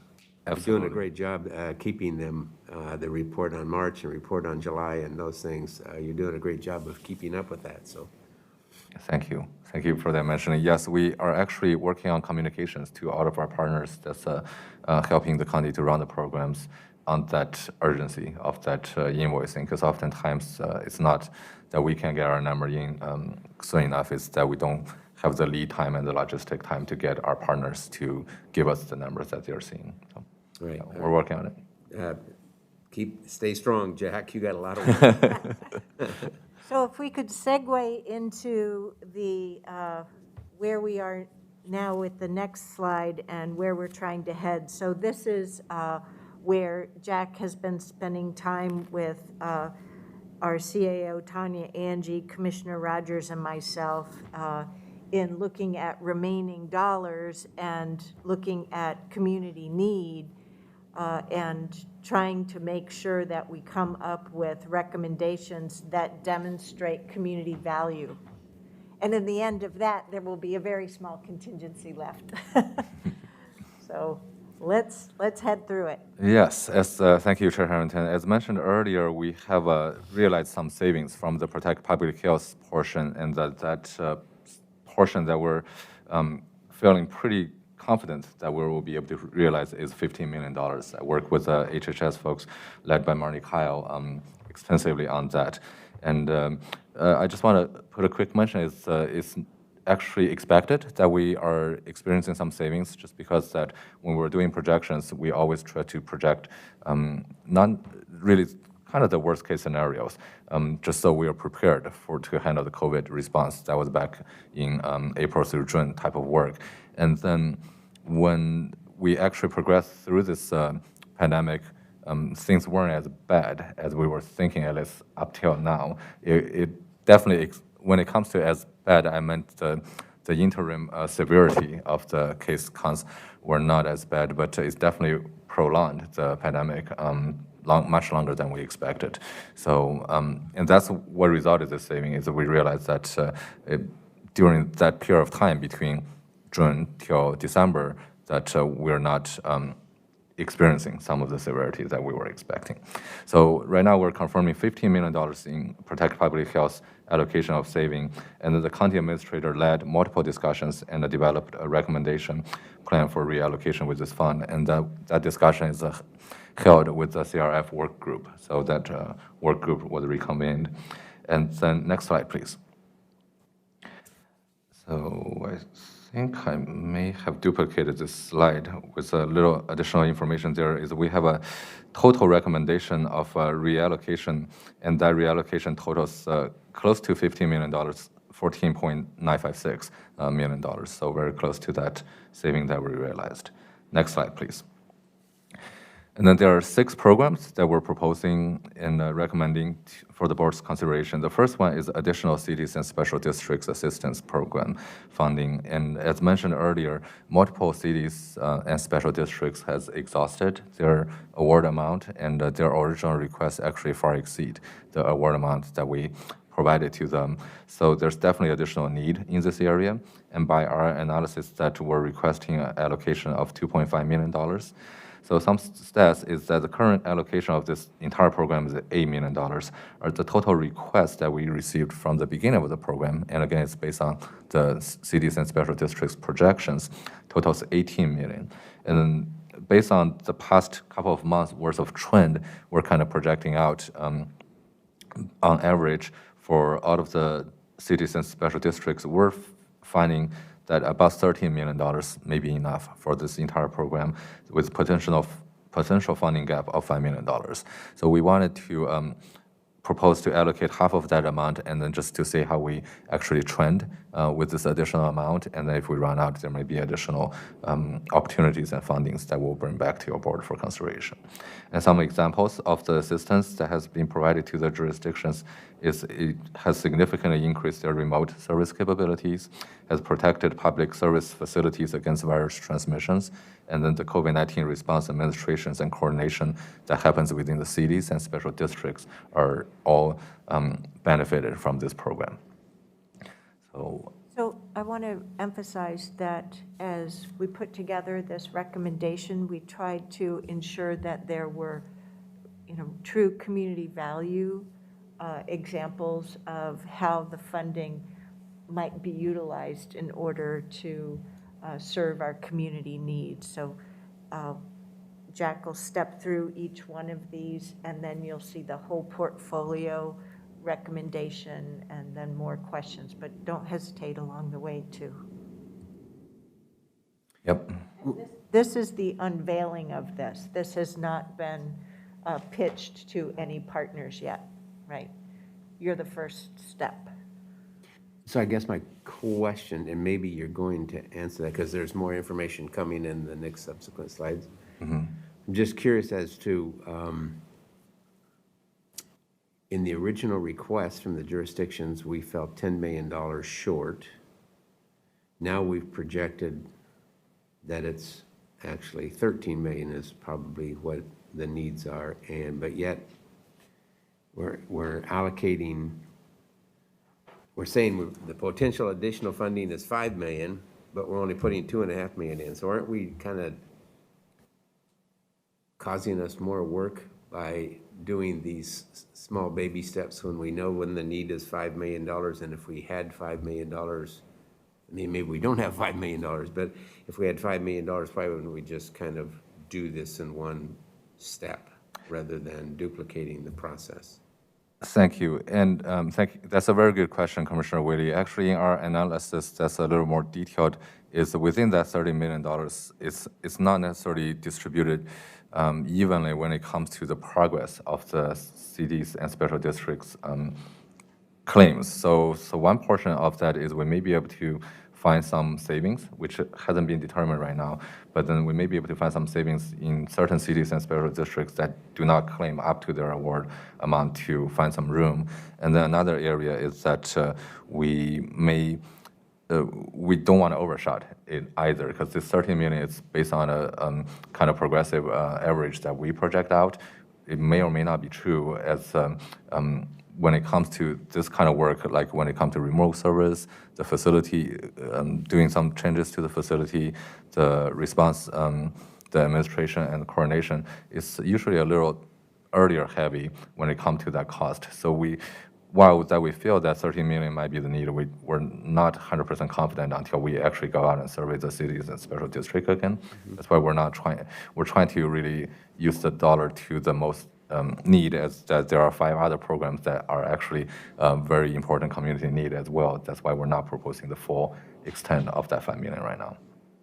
you're doing a great job keeping them, the report on March and report on July and those things. You're doing a great job of keeping up with that, so. Thank you. Thank you for that mentioning. Yes, we are actually working on communications to all of our partners that's helping the county to run the programs on that urgency of that invoicing, because oftentimes it's not that we can get our number in soon enough, it's that we don't have the lead time and the logistic time to get our partners to give us the numbers that they're seeing. So, Right. we're working on it. Stay strong, Jack. You got a lot of work. So if we could segue into the, where we are now with the next slide and where we're trying to head. So this is where Jack has been spending time with our CAO, Tanya Angie, Commissioner Rogers, and myself in looking at remaining dollars and looking at community need and trying to make sure that we come up with recommendations that demonstrate community value. And in the end of that, there will be a very small contingency left. So let's head through it. Yes, thank you, Chair Harrington. As mentioned earlier, we have realized some savings from the Protect Public Health portion, and that portion that we're feeling pretty confident that we will be able to realize is $15 million. I work with HHS folks led by Marnie Kyle extensively on that. And I just want to put a quick mention, it's actually expected that we are experiencing some savings, just because that when we're doing projections, we always try to project not really kind of the worst case scenarios, just so we are prepared to handle the COVID response. That was back in April through June type of work. And then when we actually progressed through this pandemic, things weren't as bad as we were thinking, at least up till now. It definitely, when it comes to as bad, I meant the interim severity of the case counts were not as bad, but it's definitely prolonged the pandemic much longer than we expected. So, and that's what resulted in the saving, is that we realized that during that period of time between June till December, that we're not experiencing some of the severity that we were expecting. So right now we're confirming $15 million in Protect Public Health allocation of saving, and the county administrator led multiple discussions and developed a recommendation plan for reallocation with this fund, and that discussion is held with the CRF work group. So that work group was reconvened. And then next slide, please. So I think I may have duplicated this slide with a little additional information. There is we have a total recommendation of reallocation, and that reallocation totals close to $15 million, $14.956 million. So very close to that saving that we realized. Next slide, please. And then there are 6 programs that we're proposing and recommending for the board's consideration. The first one is additional cities and special districts assistance program funding. And as mentioned earlier, multiple cities and special districts has exhausted their award amount, and their original requests actually far exceed the award amount that we provided to them. So there's definitely additional need in this area. And by our analysis, that we're requesting an allocation of $2.5 million. So some stats is that the current allocation of this entire program is $8 million, or the total request that we received from the beginning of the program, and again, it's based on the cities and special districts projections, totals $18 million. And then based on the past couple of months worth of trend, we're kind of projecting out on average for all of the cities and special districts, we're finding that about $13 million may be enough for this entire program, with potential funding gap of $5 million. So we wanted to propose to allocate half of that amount, and then just to see how we actually trend with this additional amount. And then if we run out, there may be additional opportunities and fundings that we'll bring back to your board for consideration. And some examples of the assistance that has been provided to the jurisdictions is it has significantly increased their remote service capabilities, has protected public service facilities against virus transmissions, and then the COVID-19 response administrations and coordination that happens within the cities and special districts are all benefited from this program. So I want to emphasize that as we put together this recommendation, we tried to ensure that there were, true community value examples of how the funding might be utilized in order to serve our community needs. So Jack will step through each one of these, and then you'll see the whole portfolio recommendation and then more questions, but don't hesitate along the way too. Yep. This is the unveiling of this. This has not been pitched to any partners yet, right? You're the first step. So I guess my question, and maybe you're going to answer that because there's more information coming in the next subsequent slides. I'm just curious as to, in the original request from the jurisdictions, we fell $10 million short. Now we've projected that it's actually 13 million is probably what the needs are, but yet we're allocating. We're saying the potential additional funding is 5 million, but we're only putting 2.5 million in. So aren't we kind of causing us more work by doing these small baby steps when we know when the need is $5 million? And if we had $5 million, I mean, maybe we don't have $5 million, but if we had $5 million, why wouldn't we just kind of do this in one step rather than duplicating the process? Thank you. And that's a very good question, Commissioner Willie. Actually, in our analysis, that's a little more detailed, is within that $30 million, it's not necessarily distributed evenly when it comes to the progress of the cities and special districts claims. So one portion of that is we may be able to find some savings, which hasn't been determined right now, but then we may be able to find some savings in certain cities and special districts that do not claim up to their award amount to find some room. And then another area is that we don't want to overshot it either, because this 13 million is based on a kind of progressive average that we project out. It may or may not be true as when it comes to this kind of work, like when it comes to remote service, the facility, doing some changes to the facility, the response, the administration and the coordination is usually a little earlier heavy when it comes to that cost. So while that we feel that 13 million might be the need, we're not 100% confident until we actually go out and survey the cities and special district again. That's why we're trying to really use the dollar to the most need, as that there are 5 other programs that are actually very important community need as well. That's why we're not proposing the full extent of that 5 million right now.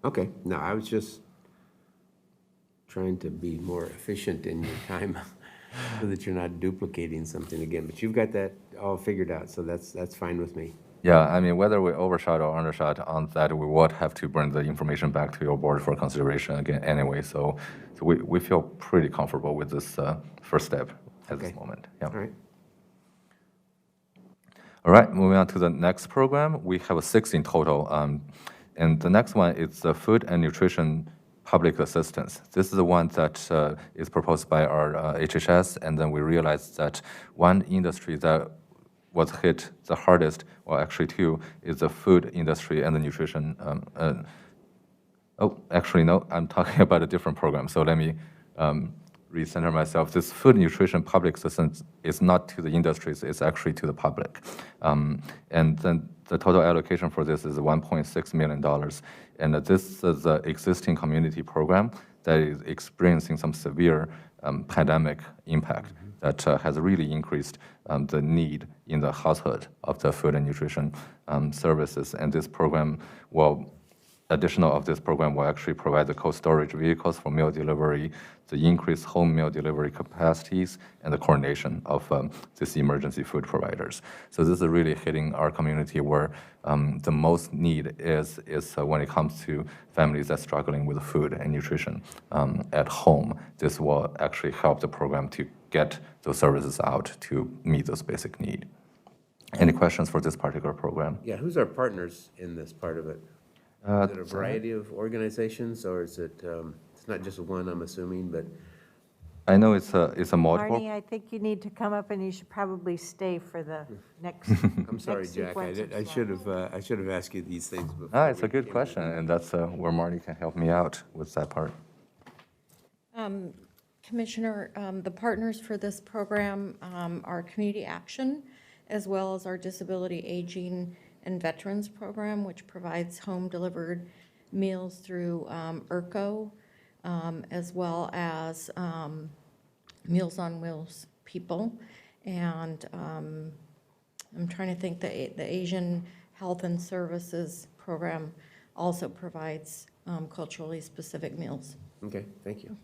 Okay, no, I was just trying to be more efficient in your time so that you're not duplicating something again. But you've got that all figured out, so that's fine with me. Yeah, I mean, whether we overshot or undershot on that, we would have to bring the information back to your board for consideration again anyway. So we feel pretty comfortable with this first step at this moment. Yeah. All right. All right, moving on to the next program. We have 6 in total. And the next one is the food and nutrition public assistance. This is the one that is proposed by our HHS, and then we realized that one industry that was hit the hardest, well, actually 2, is the food industry and the nutrition. Actually, no, I'm talking about a different program. So let me recenter myself. This food nutrition public assistance is not to the industries, it's actually to the public. And then the total allocation for this is $1.6 million. And this is an existing community program that is experiencing some severe pandemic impact that has really increased the need in the household of the food and nutrition services. And this program additional of this program will actually provide the cold storage vehicles for meal delivery, the increased home meal delivery capacities, and the coordination of these emergency food providers. So this is really hitting our community where the most need is when it comes to families that are struggling with food and nutrition at home. This will actually help the program to get those services out to meet those basic needs. Any questions for this particular program? Yeah, who's our partners in this part of it? Is it a variety of organizations, or is it, it's not just one, I'm assuming, but? I know it's a multiple. Marnie, I think you need to come up, and you should probably stay for the next. I'm sorry, next Jack, sequence of I slides. should have asked you these things before. It's a we good came question, in. and that's where Marty can help me out with that part. Commissioner, the partners for this program are Community Action, as well as our Disability Aging and Veterans Program, which provides home-delivered meals through ERCO, as well as Meals on Wheels people. And I'm trying to think, the Asian Health and Services Program also provides culturally specific meals. Okay, thank you.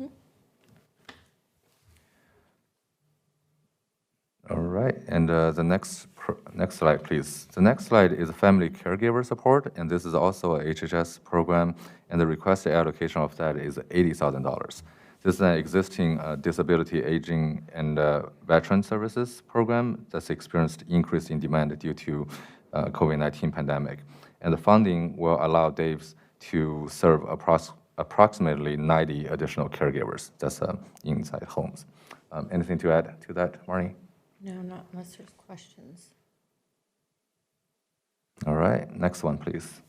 All right, and the next slide, please. The next slide is family caregiver support, and this is also a HHS program, and the requested allocation of that is $80,000. This is an existing disability, aging, and veteran services program that's experienced increase in demand due to COVID-19 pandemic. And the funding will allow Daves to serve approximately 90 additional caregivers that's inside homes. Anything to add to that, Marnie? No, not unless there's questions. All right, next one, please.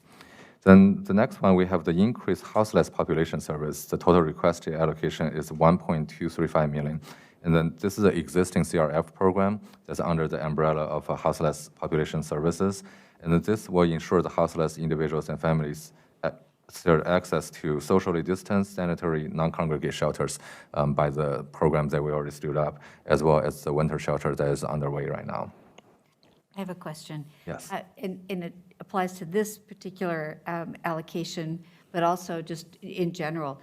Then the next one, we have the increased houseless population service. The total requested allocation is $1.235 million. And then this is an existing CRF program that's under the umbrella of houseless population services. And then this will ensure the houseless individuals and families shared access to socially distanced, sanitary, non-congregate shelters by the program that we already stood up, as well as the winter shelter that is underway right now. I have a question. Yes. And it applies to this particular allocation, but also just in general.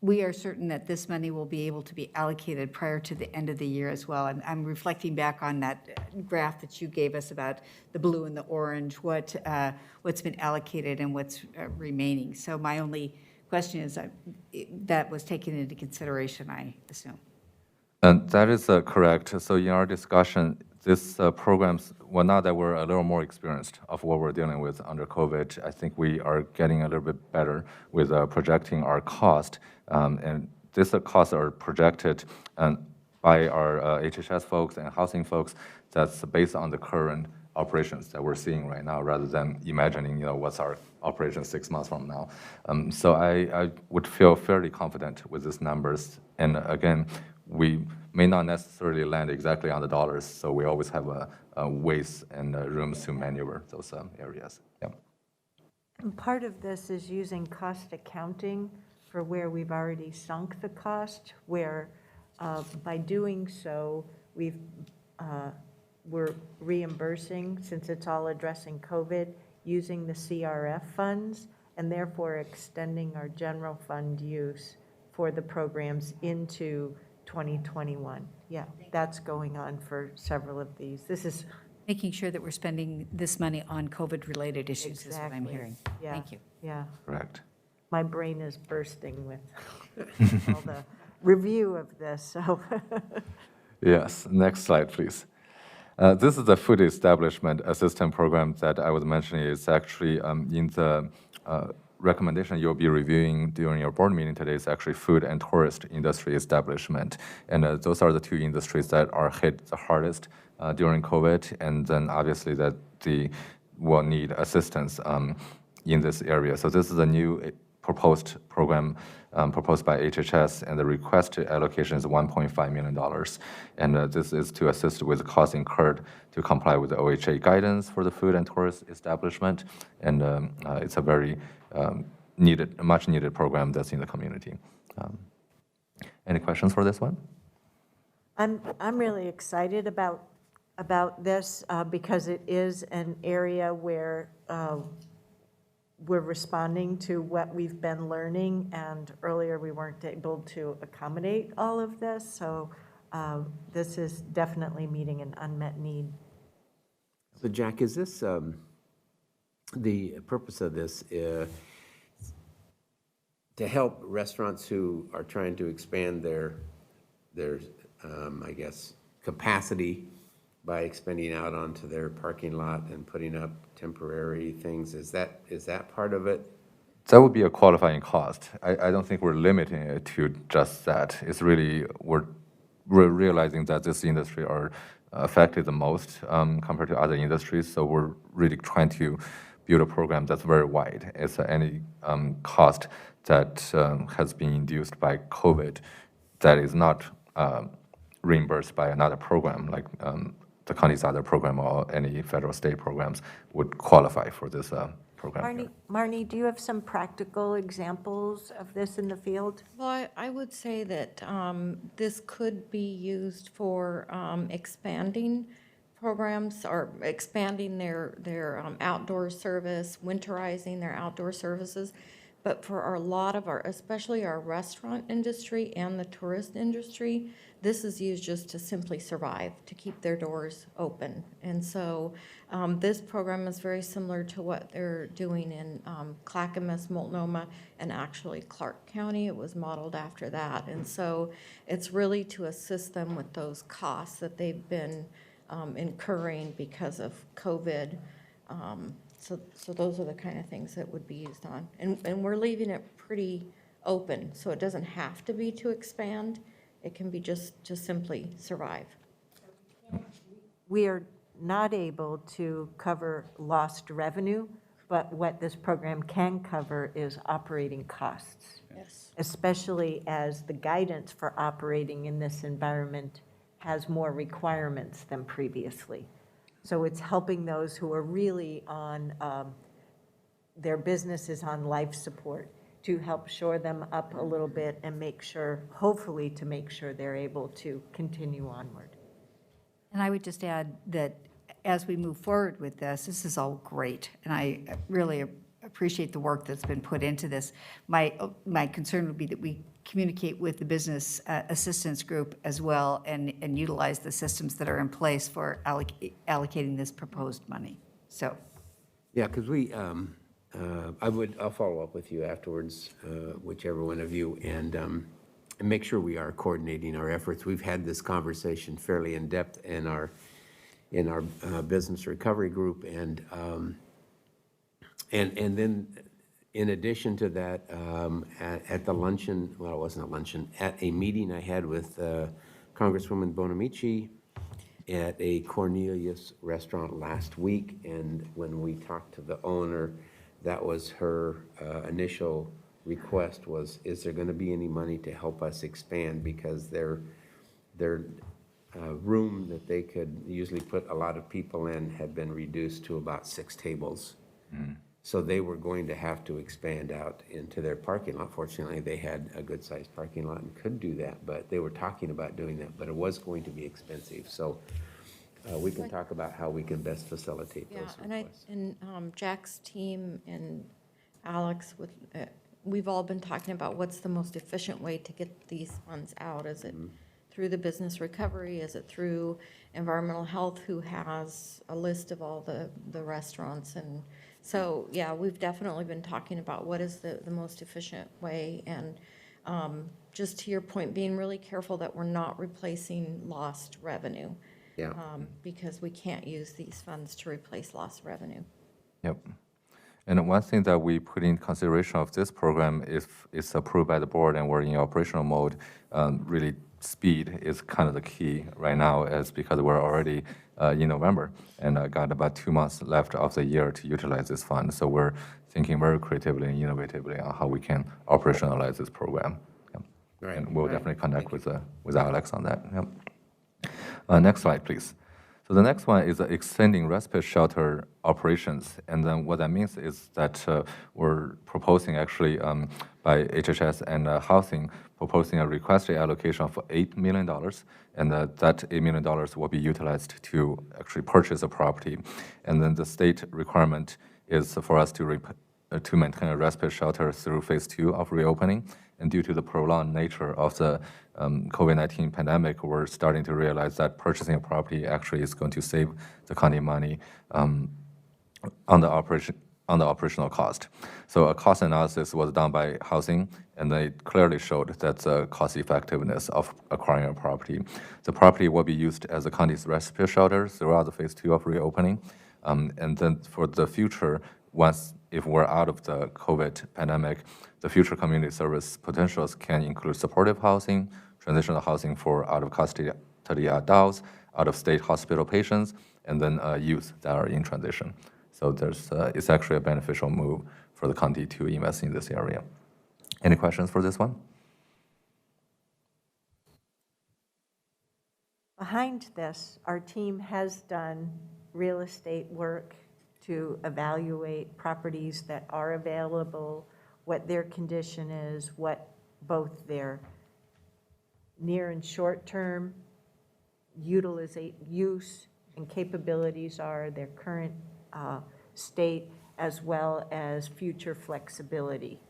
We are certain that this money will be able to be allocated prior to the end of the year as well. I'm reflecting back on that graph that you gave us about the blue and the orange, what's been allocated and what's remaining. So my only question is that was taken into consideration, I assume. And that is correct. So in our discussion, this programs, well, now that we're a little more experienced of what we're dealing with under COVID, I think we are getting a little bit better with projecting our cost. And these costs are projected by our HHS folks and housing folks. That's based on the current operations that we're seeing right now, rather than imagining, what's our operation 6 months from now. So I would feel fairly confident with these numbers. And again, we may not necessarily land exactly on the dollars, so we always have ways and rooms to maneuver those areas. Yeah. And part of this is using cost accounting for where we've already sunk the cost, where by doing so, we're reimbursing, since it's all addressing COVID, using the CRF funds, and therefore extending our general fund use for the programs into 2021. Yeah, that's going on for several of these. This is Making sure that we're spending this money on COVID-related issues is what I'm exactly, hearing. yeah, Thank you. Yeah, Correct. my brain is bursting with all the review of this, so. Yes, next slide, please. This is the food establishment assistance program that I was mentioning. It's actually in the recommendation you'll be reviewing during your board meeting today is actually food and tourist industry establishment. And those are the two industries that are hit the hardest during COVID, and then obviously that they will need assistance in this area. So this is a new proposed program proposed by HHS, and the requested allocation is $1.5 million. And this is to assist with the costs incurred to comply with the OHA guidance for the food and tourist establishment. And it's a very much needed program that's in the community. Any questions for this one? I'm really excited about this because it is an area where we're responding to what we've been learning, and earlier we weren't able to accommodate all of this, so this is definitely meeting an unmet need. So Jack, is this, the purpose of this to help restaurants who are trying to expand their I guess, capacity by expanding out onto their parking lot and putting up temporary things? Is that part of it? That would be a qualifying cost. I don't think we're limiting it to just that. It's really, we're realizing that this industry are affected the most compared to other industries. So we're really trying to build a program that's very wide. It's any cost that has been induced by COVID that is not reimbursed by another program, like the county's other program or any federal state programs would qualify for this program here. Marnie, do you have some practical examples of this in the field? Well, I would say that this could be used for expanding programs or expanding their outdoor service, winterizing their outdoor services. But for a lot of especially our restaurant industry and the tourist industry, this is used just to simply survive, to keep their doors open. And so this program is very similar to what they're doing in Clackamas, Multnomah, and actually Clark County. It was modeled after that. And so it's really to assist them with those costs that they've been incurring because of COVID. So those are the kind of things that would be used on. And we're leaving it pretty open, so it doesn't have to be to expand. It can be just to simply survive. We are not able to cover lost revenue, but what this program can cover is operating costs. Yes. Especially as the guidance for operating in this environment has more requirements than previously. So it's helping those who are really on their business is on life support, to help shore them up a little bit and make sure, hopefully to make sure they're able to continue onward. And I would just add that as we move forward with this, this is all great, and I really appreciate the work that's been put into this. My concern would be that we communicate with the business assistance group as well and utilize the systems that are in place for allocating this proposed money. So, Yeah, because I'll follow up with you afterwards, whichever one of you, and make sure we are coordinating our efforts. We've had this conversation fairly in depth in our business recovery group, and then in addition to that, at the luncheon, well, it wasn't a luncheon, at a meeting I had with Congresswoman Bonamici at a Cornelius restaurant last week, and when we talked to the owner, that was her initial request was, is there going to be any money to help us expand, because their room that they could usually put a lot of people in had been reduced to about 6 tables. So they were going to have to expand out into their parking lot. Fortunately, they had a good-sized parking lot and could do that, but they were talking about doing that, but it was going to be expensive. So we can talk about how we can best facilitate those requests. And Jack's team and Alex, we've all been talking about what's the most efficient way to get these funds out. Is it through the business recovery? Is it through environmental health, who has a list of all the restaurants? And so, yeah, we've definitely been talking about what is the most efficient way. And just to your point, being really careful that we're not replacing lost revenue. Yeah. Because we can't use these funds to replace lost revenue. Yep. And one thing that we put in consideration of this program, if it's approved by the board and we're in operational mode, really speed is kind of the key right now, is because we're already in November and got about 2 months left of the year to utilize this fund. So we're thinking very creatively and innovatively on how we can operationalize this program. Yep. Right. And we'll definitely connect with Alex on that. Yep. Next slide, please. So the next one is extending respite shelter operations. And then what that means is that we're proposing actually by HHS and Housing, proposing a requested allocation of $8 million. And that $8 million will be utilized to actually purchase a property. And then the state requirement is for us to maintain a respite shelter through phase 2 of reopening. And due to the prolonged nature of the COVID-19 pandemic, we're starting to realize that purchasing a property actually is going to save the county money on the operational cost. So a cost analysis was done by Housing, and they clearly showed that the cost effectiveness of acquiring a property. The property will be used as the county's respite shelter throughout the phase 2 of reopening. And then for the future, if we're out of the COVID pandemic, the future community service potentials can include supportive housing, transitional housing for out-of-custody adults, out-of-state hospital patients, and then youth that are in transition. So it's actually a beneficial move for the county to invest in this area. Any questions for this one? Behind this, our team has done real estate work to evaluate properties that are available, what their condition is, what both their near and short-term use and capabilities are, their current state, as well as future flexibility.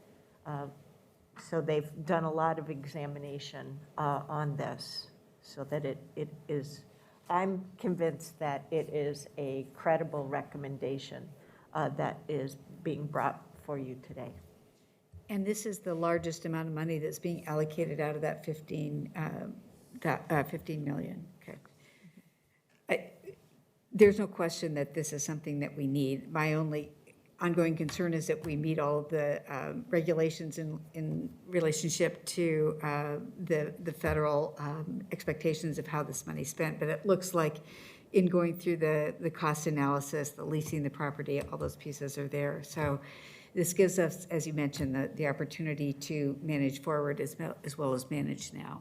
So they've done a lot of examination on this, so that it is, I'm convinced that it is a credible recommendation that is being brought for you today. and this is the largest amount of money that's being allocated out of that 15 million. Okay. There's no question that this is something that we need. My only ongoing concern is that we meet all of the regulations in relationship to the federal expectations of how this money's spent. But it looks like in going through the cost analysis, the leasing the property, all those pieces are there. So this gives us, as you mentioned, the opportunity to manage forward as well as manage now.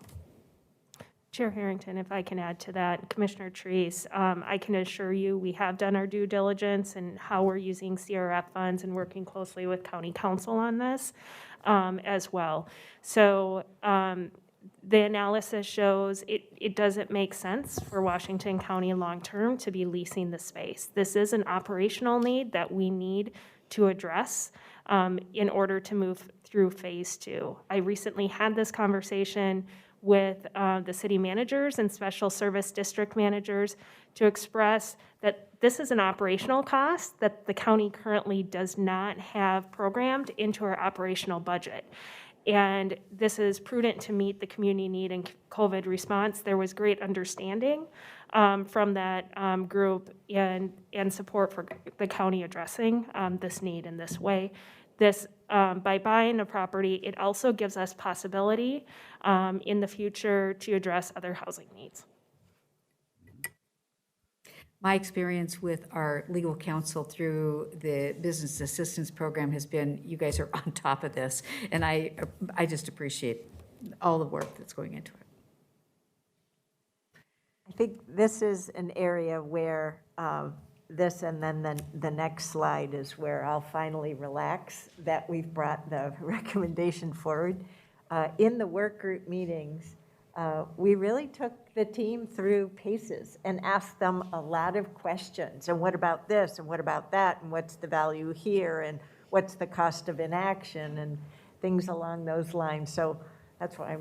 Chair Harrington, if I can add to that, Commissioner Treese, I can assure you, we have done our due diligence and how we're using CRF funds and working closely with county council on this as well. So the analysis shows it doesn't make sense for Washington County long-term to be leasing the space. This is an operational need that we need to address in order to move through phase 2. I recently had this conversation with the city managers and special service district managers to express that this is an operational cost that the county currently does not have programmed into our operational budget. And this is prudent to meet the community need and COVID response. There was great understanding from that group and support for the county addressing this need in this way. This, by buying a property, it also gives us possibility in the future to address other housing needs. My experience with our legal counsel through the business assistance program has been, you guys are on top of this, and I just appreciate all the work that's going into it. I think this is an area where this and then the next slide is where I'll finally relax that we've brought the recommendation forward. In the work group meetings, we really took the team through paces and asked them a lot of questions. And what about this? And what about that? And what's the value here? And what's the cost of inaction? And things along those lines. So that's why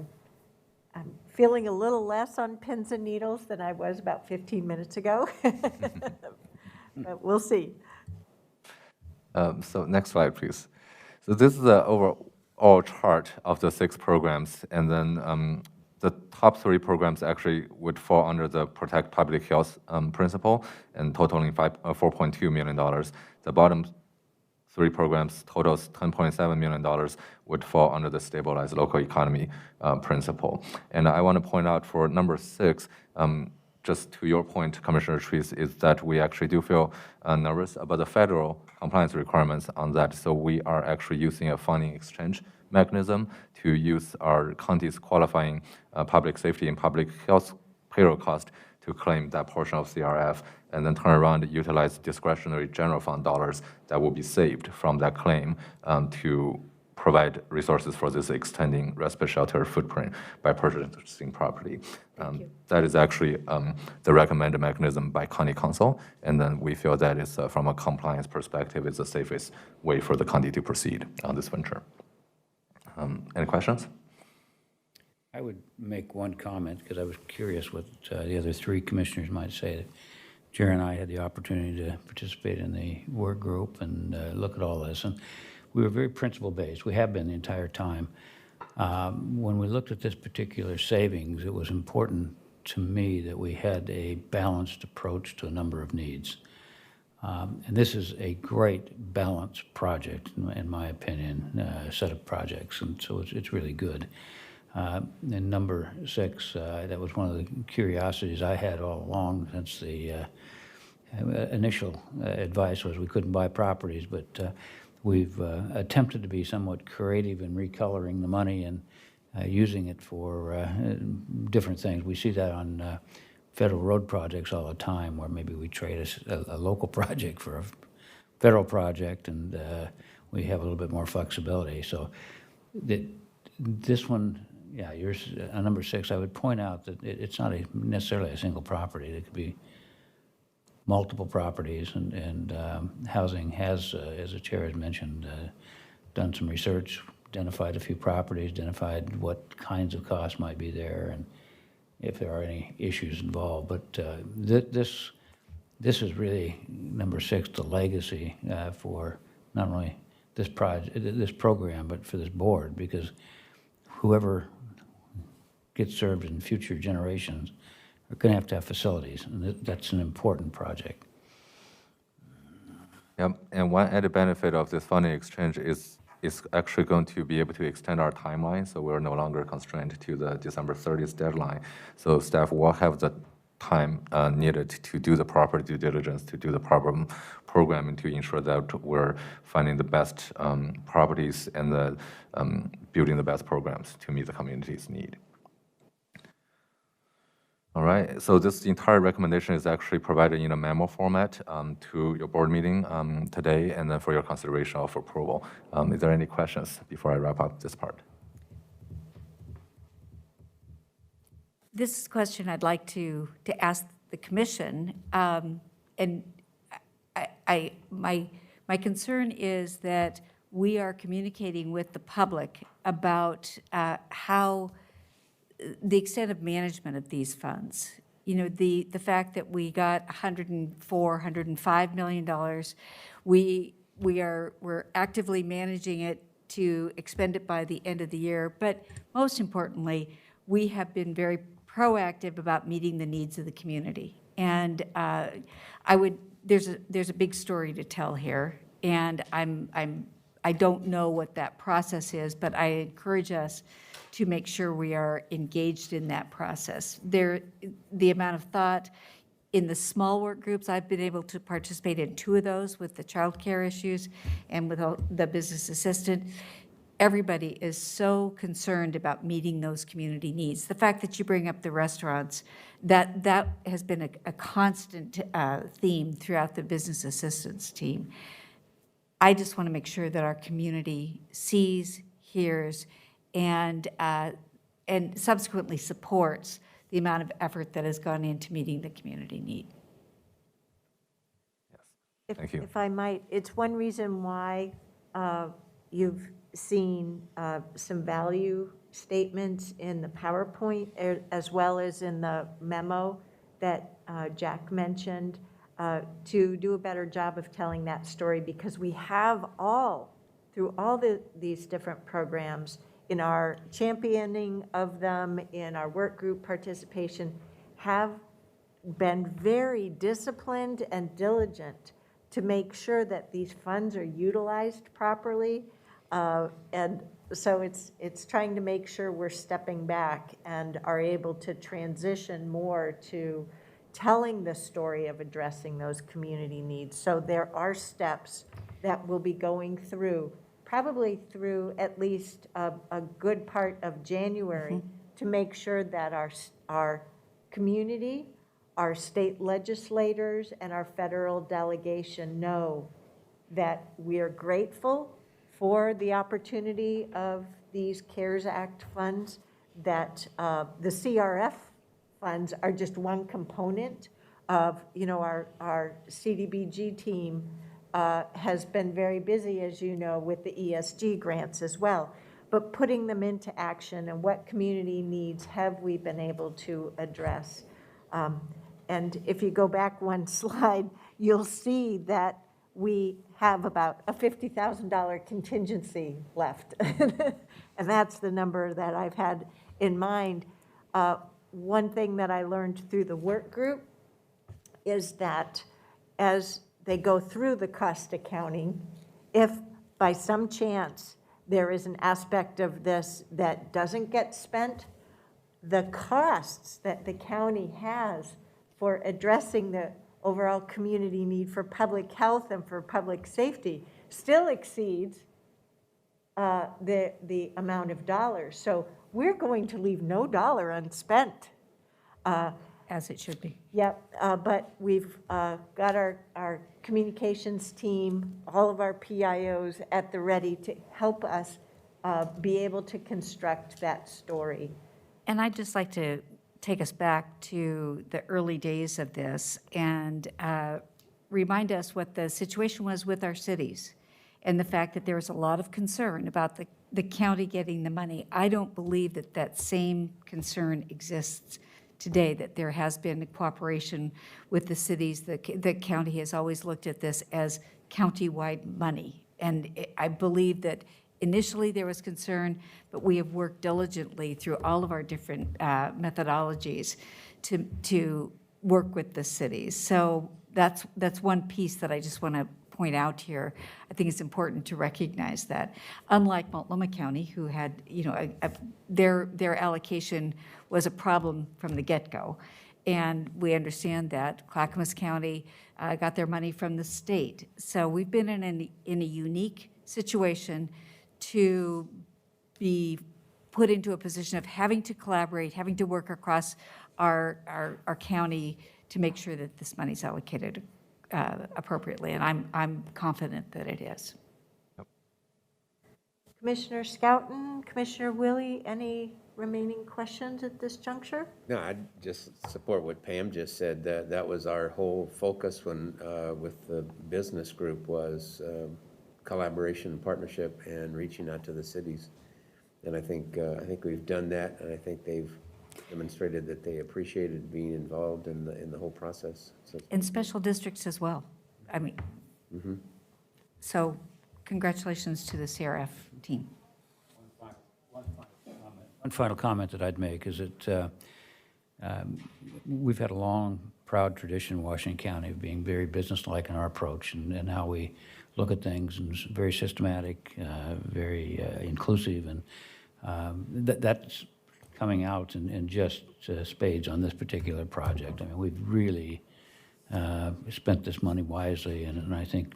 I'm feeling a little less on pins and needles than I was about 15 minutes ago. But we'll see. So next slide, please. So this is the overall chart of the 6 programs, and then the top 3 programs actually would fall under the Protect Public Health principle and totaling $4.2 million. The bottom 3 programs totals $10.7 million would fall under the Stabilize Local Economy principle. And I want to point out for number 6, just to your point, Commissioner Treese, is that we actually do feel nervous about the federal compliance requirements on that. So we are actually using a funding exchange mechanism to use our county's qualifying public safety and public health payroll cost to claim that portion of CRF, and then turn around and utilize discretionary general fund dollars that will be saved from that claim to provide resources for this extending respite shelter footprint by purchasing property. That is actually the recommended mechanism by county council, and then we feel that is, from a compliance perspective, is the safest way for the county to proceed on this venture. Any questions? I would make one comment, because I was curious what the other 3 commissioners might say. Jerry and I had the opportunity to participate in the work group and look at all this, and we were very principle-based. We have been the entire time. When we looked at this particular savings, it was important to me that we had a balanced approach to a number of needs. And this is a great balanced project, in my opinion, set of projects, and so it's really good. And number 6, that was one of the curiosities I had all along since the initial advice was we couldn't buy properties, but we've attempted to be somewhat creative in recoloring the money and using it for different things. We see that on federal road projects all the time, where maybe we trade a local project for a federal project, and we have a little bit more flexibility. So this one, yeah, yours, number 6, I would point out that it's not necessarily a single property. It could be multiple properties, and housing has, as the chair has mentioned, done some research, identified a few properties, identified what kinds of costs might be there, and if there are any issues involved. But this is really, number 6, the legacy for not only this program, but for this board, because whoever gets served in future generations are going to have facilities, and that's an important project. Yep, and one added benefit of this funding exchange is actually going to be able to extend our timeline, so we're no longer constrained to the December 30th deadline. So staff will have the time needed to do the proper due diligence, to do the proper programming, to ensure that we're finding the best properties and building the best programs to meet the community's need. All right, so this entire recommendation is actually provided in a memo format to your board meeting today, and then for your consideration of approval. Is there any questions before I wrap up this part? This is a question I'd like to ask the commission. And my concern is that we are communicating with the public about how the extent of management of these funds. You know, the fact that we got $105 million, we're actively managing it to expend it by the end of the year. But most importantly, we have been very proactive about meeting the needs of the community. And there's a big story to tell here, and I don't know what that process is, but I encourage us to make sure we are engaged in that process. The amount of thought in the small work groups, I've been able to participate in 2 of those with the childcare issues and with the business assistant. Everybody is so concerned about meeting those community needs. The fact that you bring up the restaurants, that has been a constant theme throughout the business assistance team. I just want to make sure that our community sees, hears, and subsequently supports the amount of effort that has gone into meeting the community need. Thank you. If I might, it's one reason why you've seen some value statements in the PowerPoint as well as in the memo that Jack mentioned to do a better job of telling that story, because we have through all these different programs, in our championing of them, in our work group participation, have been very disciplined and diligent to make sure that these funds are utilized properly. And so it's trying to make sure we're stepping back and are able to transition more to telling the story of addressing those community needs. So there are steps that we'll be going through, probably through at least a good part of January, to make sure that our community, our state legislators, and our federal delegation know that we are grateful for the opportunity of these CARES Act funds, that the CRF funds are just one component of, our CDBG team has been very busy, as you know, with the ESG grants as well. But putting them into action, and what community needs have we been able to address? And if you go back one slide, you'll see that we have about a $50,000 contingency left. And that's the number that I've had in mind. One thing that I learned through the work group is that as they go through the cost accounting, if by some chance there is an aspect of this that doesn't get spent, the costs that the county has for addressing the overall community need for public health and for public safety still exceeds the amount of dollars. So we're going to leave no dollar unspent. As it should be. Yep, but we've got our communications team, all of our PIOs at the ready to help us be able to construct that story. And I'd just like to take us back to the early days of this and remind us what the situation was with our cities and the fact that there was a lot of concern about the county getting the money. I don't believe that that same concern exists today, that there has been cooperation with the cities. The county has always looked at this as county-wide money. And I believe that initially there was concern, but we have worked diligently through all of our different methodologies to work with the cities. So that's one piece that I just want to point out here. I think it's important to recognize that. Unlike Multnomah County, who had, their allocation was a problem from the get-go. And we understand that Clackamas County got their money from the state. So we've been in a unique situation to be put into a position of having to collaborate, having to work across our county to make sure that this money's allocated appropriately, and I'm confident that it is. Commissioner Schouten, Commissioner Willie, any remaining questions at this juncture? No, I just support what Pam just said. That was our whole focus when, with the business group, was collaboration and partnership and reaching out to the cities. And I think we've done that, and I think they've demonstrated that they appreciated being involved in the whole process. So, And special districts as well. I mean, so congratulations to the CRF team. One final comment that I'd make is that we've had a long, proud tradition in Washington County of being very businesslike in our approach and how we look at things, and it's very systematic, very inclusive, and that's coming out in just spades on this particular project. I mean, we've really spent this money wisely, and I think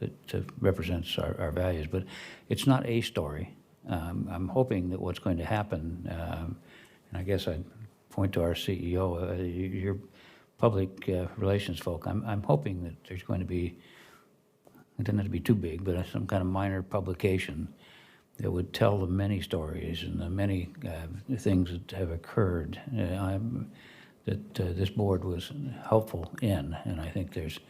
it represents our values. But it's not a story. I'm hoping that what's going to happen, and I guess I'd point to our CEO, your public relations folk, I'm hoping that there's going to be, it doesn't have to be too big, but some kind of minor publication that would tell the many stories and the many things that have occurred that this board was helpful in. And I think there's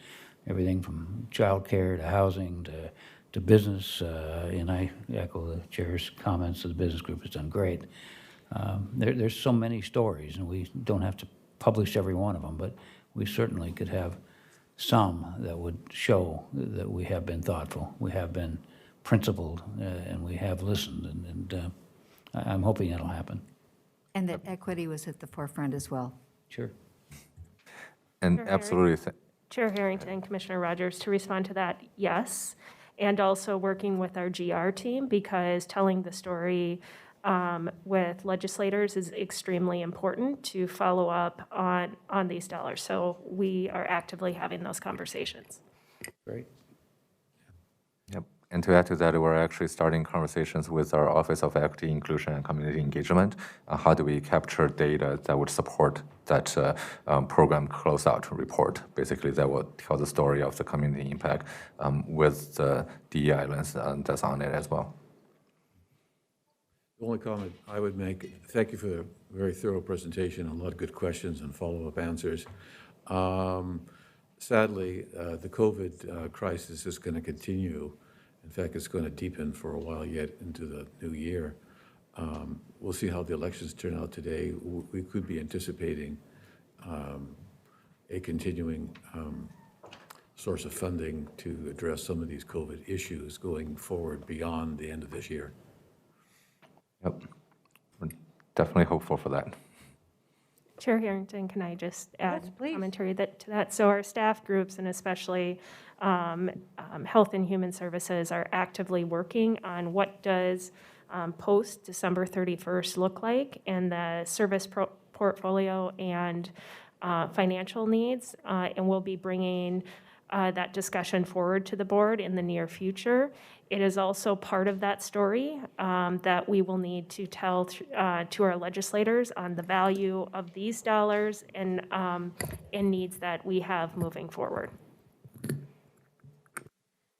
everything from childcare to housing to business, and I echo the chair's comments that the business group has done great. There's so many stories, and we don't have to publish every one of them, but we certainly could have some that would show that we have been thoughtful, we have been principled, and we have listened, and I'm hoping that'll happen. And that equity was at the forefront as well. Sure. And Sure, absolutely, Chair Harrington and Commissioner Rogers, to respond to that, yes. And also working with our GR team, because telling the story with legislators is extremely important to follow up on these dollars. So we are actively having those conversations. Great. yep. And to add to that, we're actually starting conversations with our Office of Equity, Inclusion, and Community Engagement. How do we capture data that would support that program closeout report? Basically, that will tell the story of the community impact with the DEI lens that's on it as well. The only comment I would make, thank you for a very thorough presentation, a lot of good questions and follow-up answers. Sadly, the COVID crisis is going to continue. In fact, it's going to deepen for a while yet into the new year. We'll see how the elections turn out today. We could be anticipating a continuing source of funding to address some of these COVID issues going forward beyond the end of this year. Yep. We're definitely hopeful for that. Chair Harrington, can I just add Yes, please. commentary to that? So our staff groups, and especially Health and Human Services, are actively working on what does post December 31st look like, and the service portfolio and financial needs, and we'll be bringing that discussion forward to the board in the near future. It is also part of that story that we will need to tell to our legislators on the value of these dollars and needs that we have moving forward.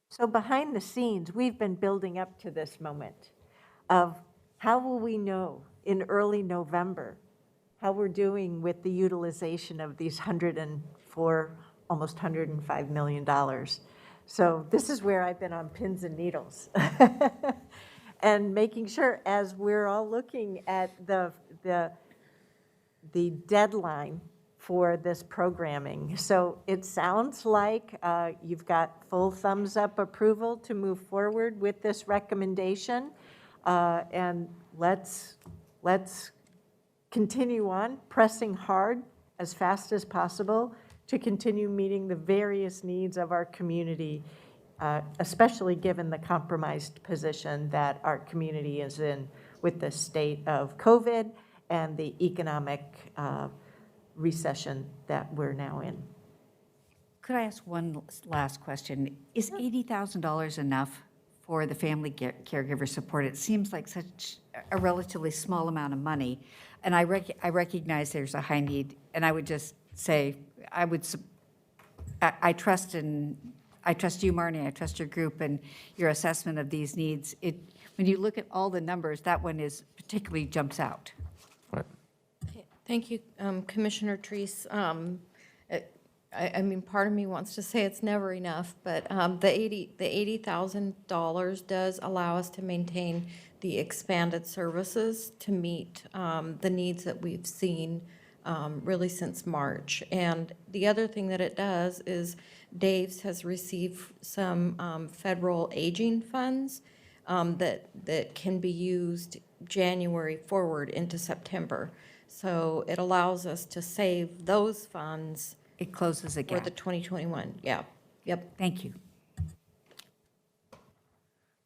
So behind the scenes, we've been building up to this moment of how will we know in early November how we're doing with the utilization of these almost $105 million. So this is where I've been on pins and needles. And making sure, as we're all looking at the deadline for this programming. So it sounds like you've got full thumbs up approval to move forward with this recommendation. And let's continue on pressing hard as fast as possible to continue meeting the various needs of our community, especially given the compromised position that our community is in with the state of COVID and the economic recession that we're now in. Could I ask one last question? Is $80,000 enough for the family caregiver support? It seems like such a relatively small amount of money. And I recognize there's a high need, and I would just say, I trust you, Marnie, I trust your group and your assessment of these needs. When you look at all the numbers, that one is particularly jumps out. Right. Thank you, Commissioner Treese. I mean, part of me wants to say it's never enough, but the $80,000 does allow us to maintain the expanded services to meet the needs that we've seen really since March. And the other thing that it does is Dave's has received some federal aging funds that can be used January forward into September. So it allows us to save those funds It closes for again. the 2021, yeah, yep. Thank you.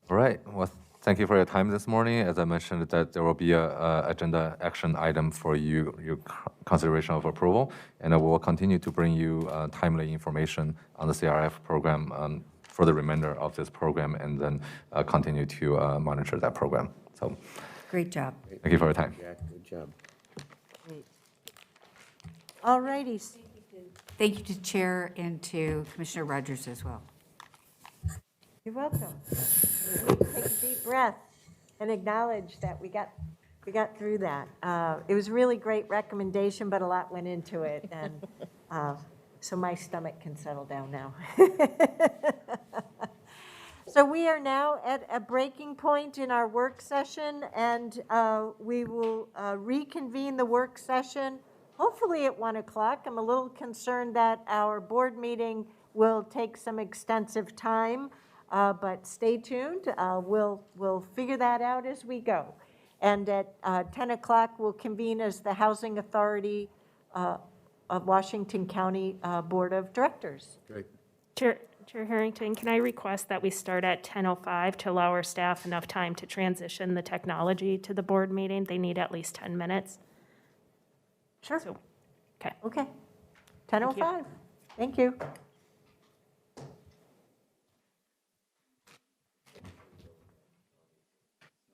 All right. Well, thank you for your time this morning. As I mentioned, that there will be a agenda action item for your consideration of approval, and I will continue to bring you timely information on the CRF program for the remainder of this program, and then continue to monitor that program. So, Great job. thank you for your time. Jack, good job. All righty. Thank you to Chair and to Commissioner Rogers as well. You're welcome. Take a deep breath and acknowledge that we got through that. It was a really great recommendation, but a lot went into it, and so my stomach can settle down now. So we are now at a breaking point in our work session, and we will reconvene the work session, hopefully at 1 o'clock. I'm a little concerned that our board meeting will take some extensive time, but stay tuned. We'll figure that out as we go. And at 10 o'clock, we'll convene as the Housing Authority of Washington County Board of Directors. Great. Chair Harrington, can I request that we start at 10:05 to allow our staff enough time to transition the technology to the board meeting? They need at least 10 minutes. Sure. So, okay. Okay. 10:05. Thank you.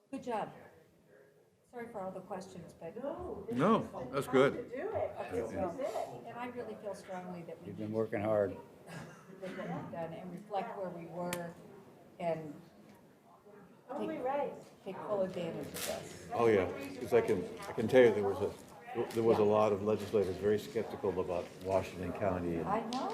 Good job. Sorry for all the questions, but. No, that's good. And I really feel strongly that we You've been working hard. did what we've done and reflect where we were and take full advantage of this. Oh, yeah, because I can tell you, there was a lot of legislators very skeptical about Washington County and I know.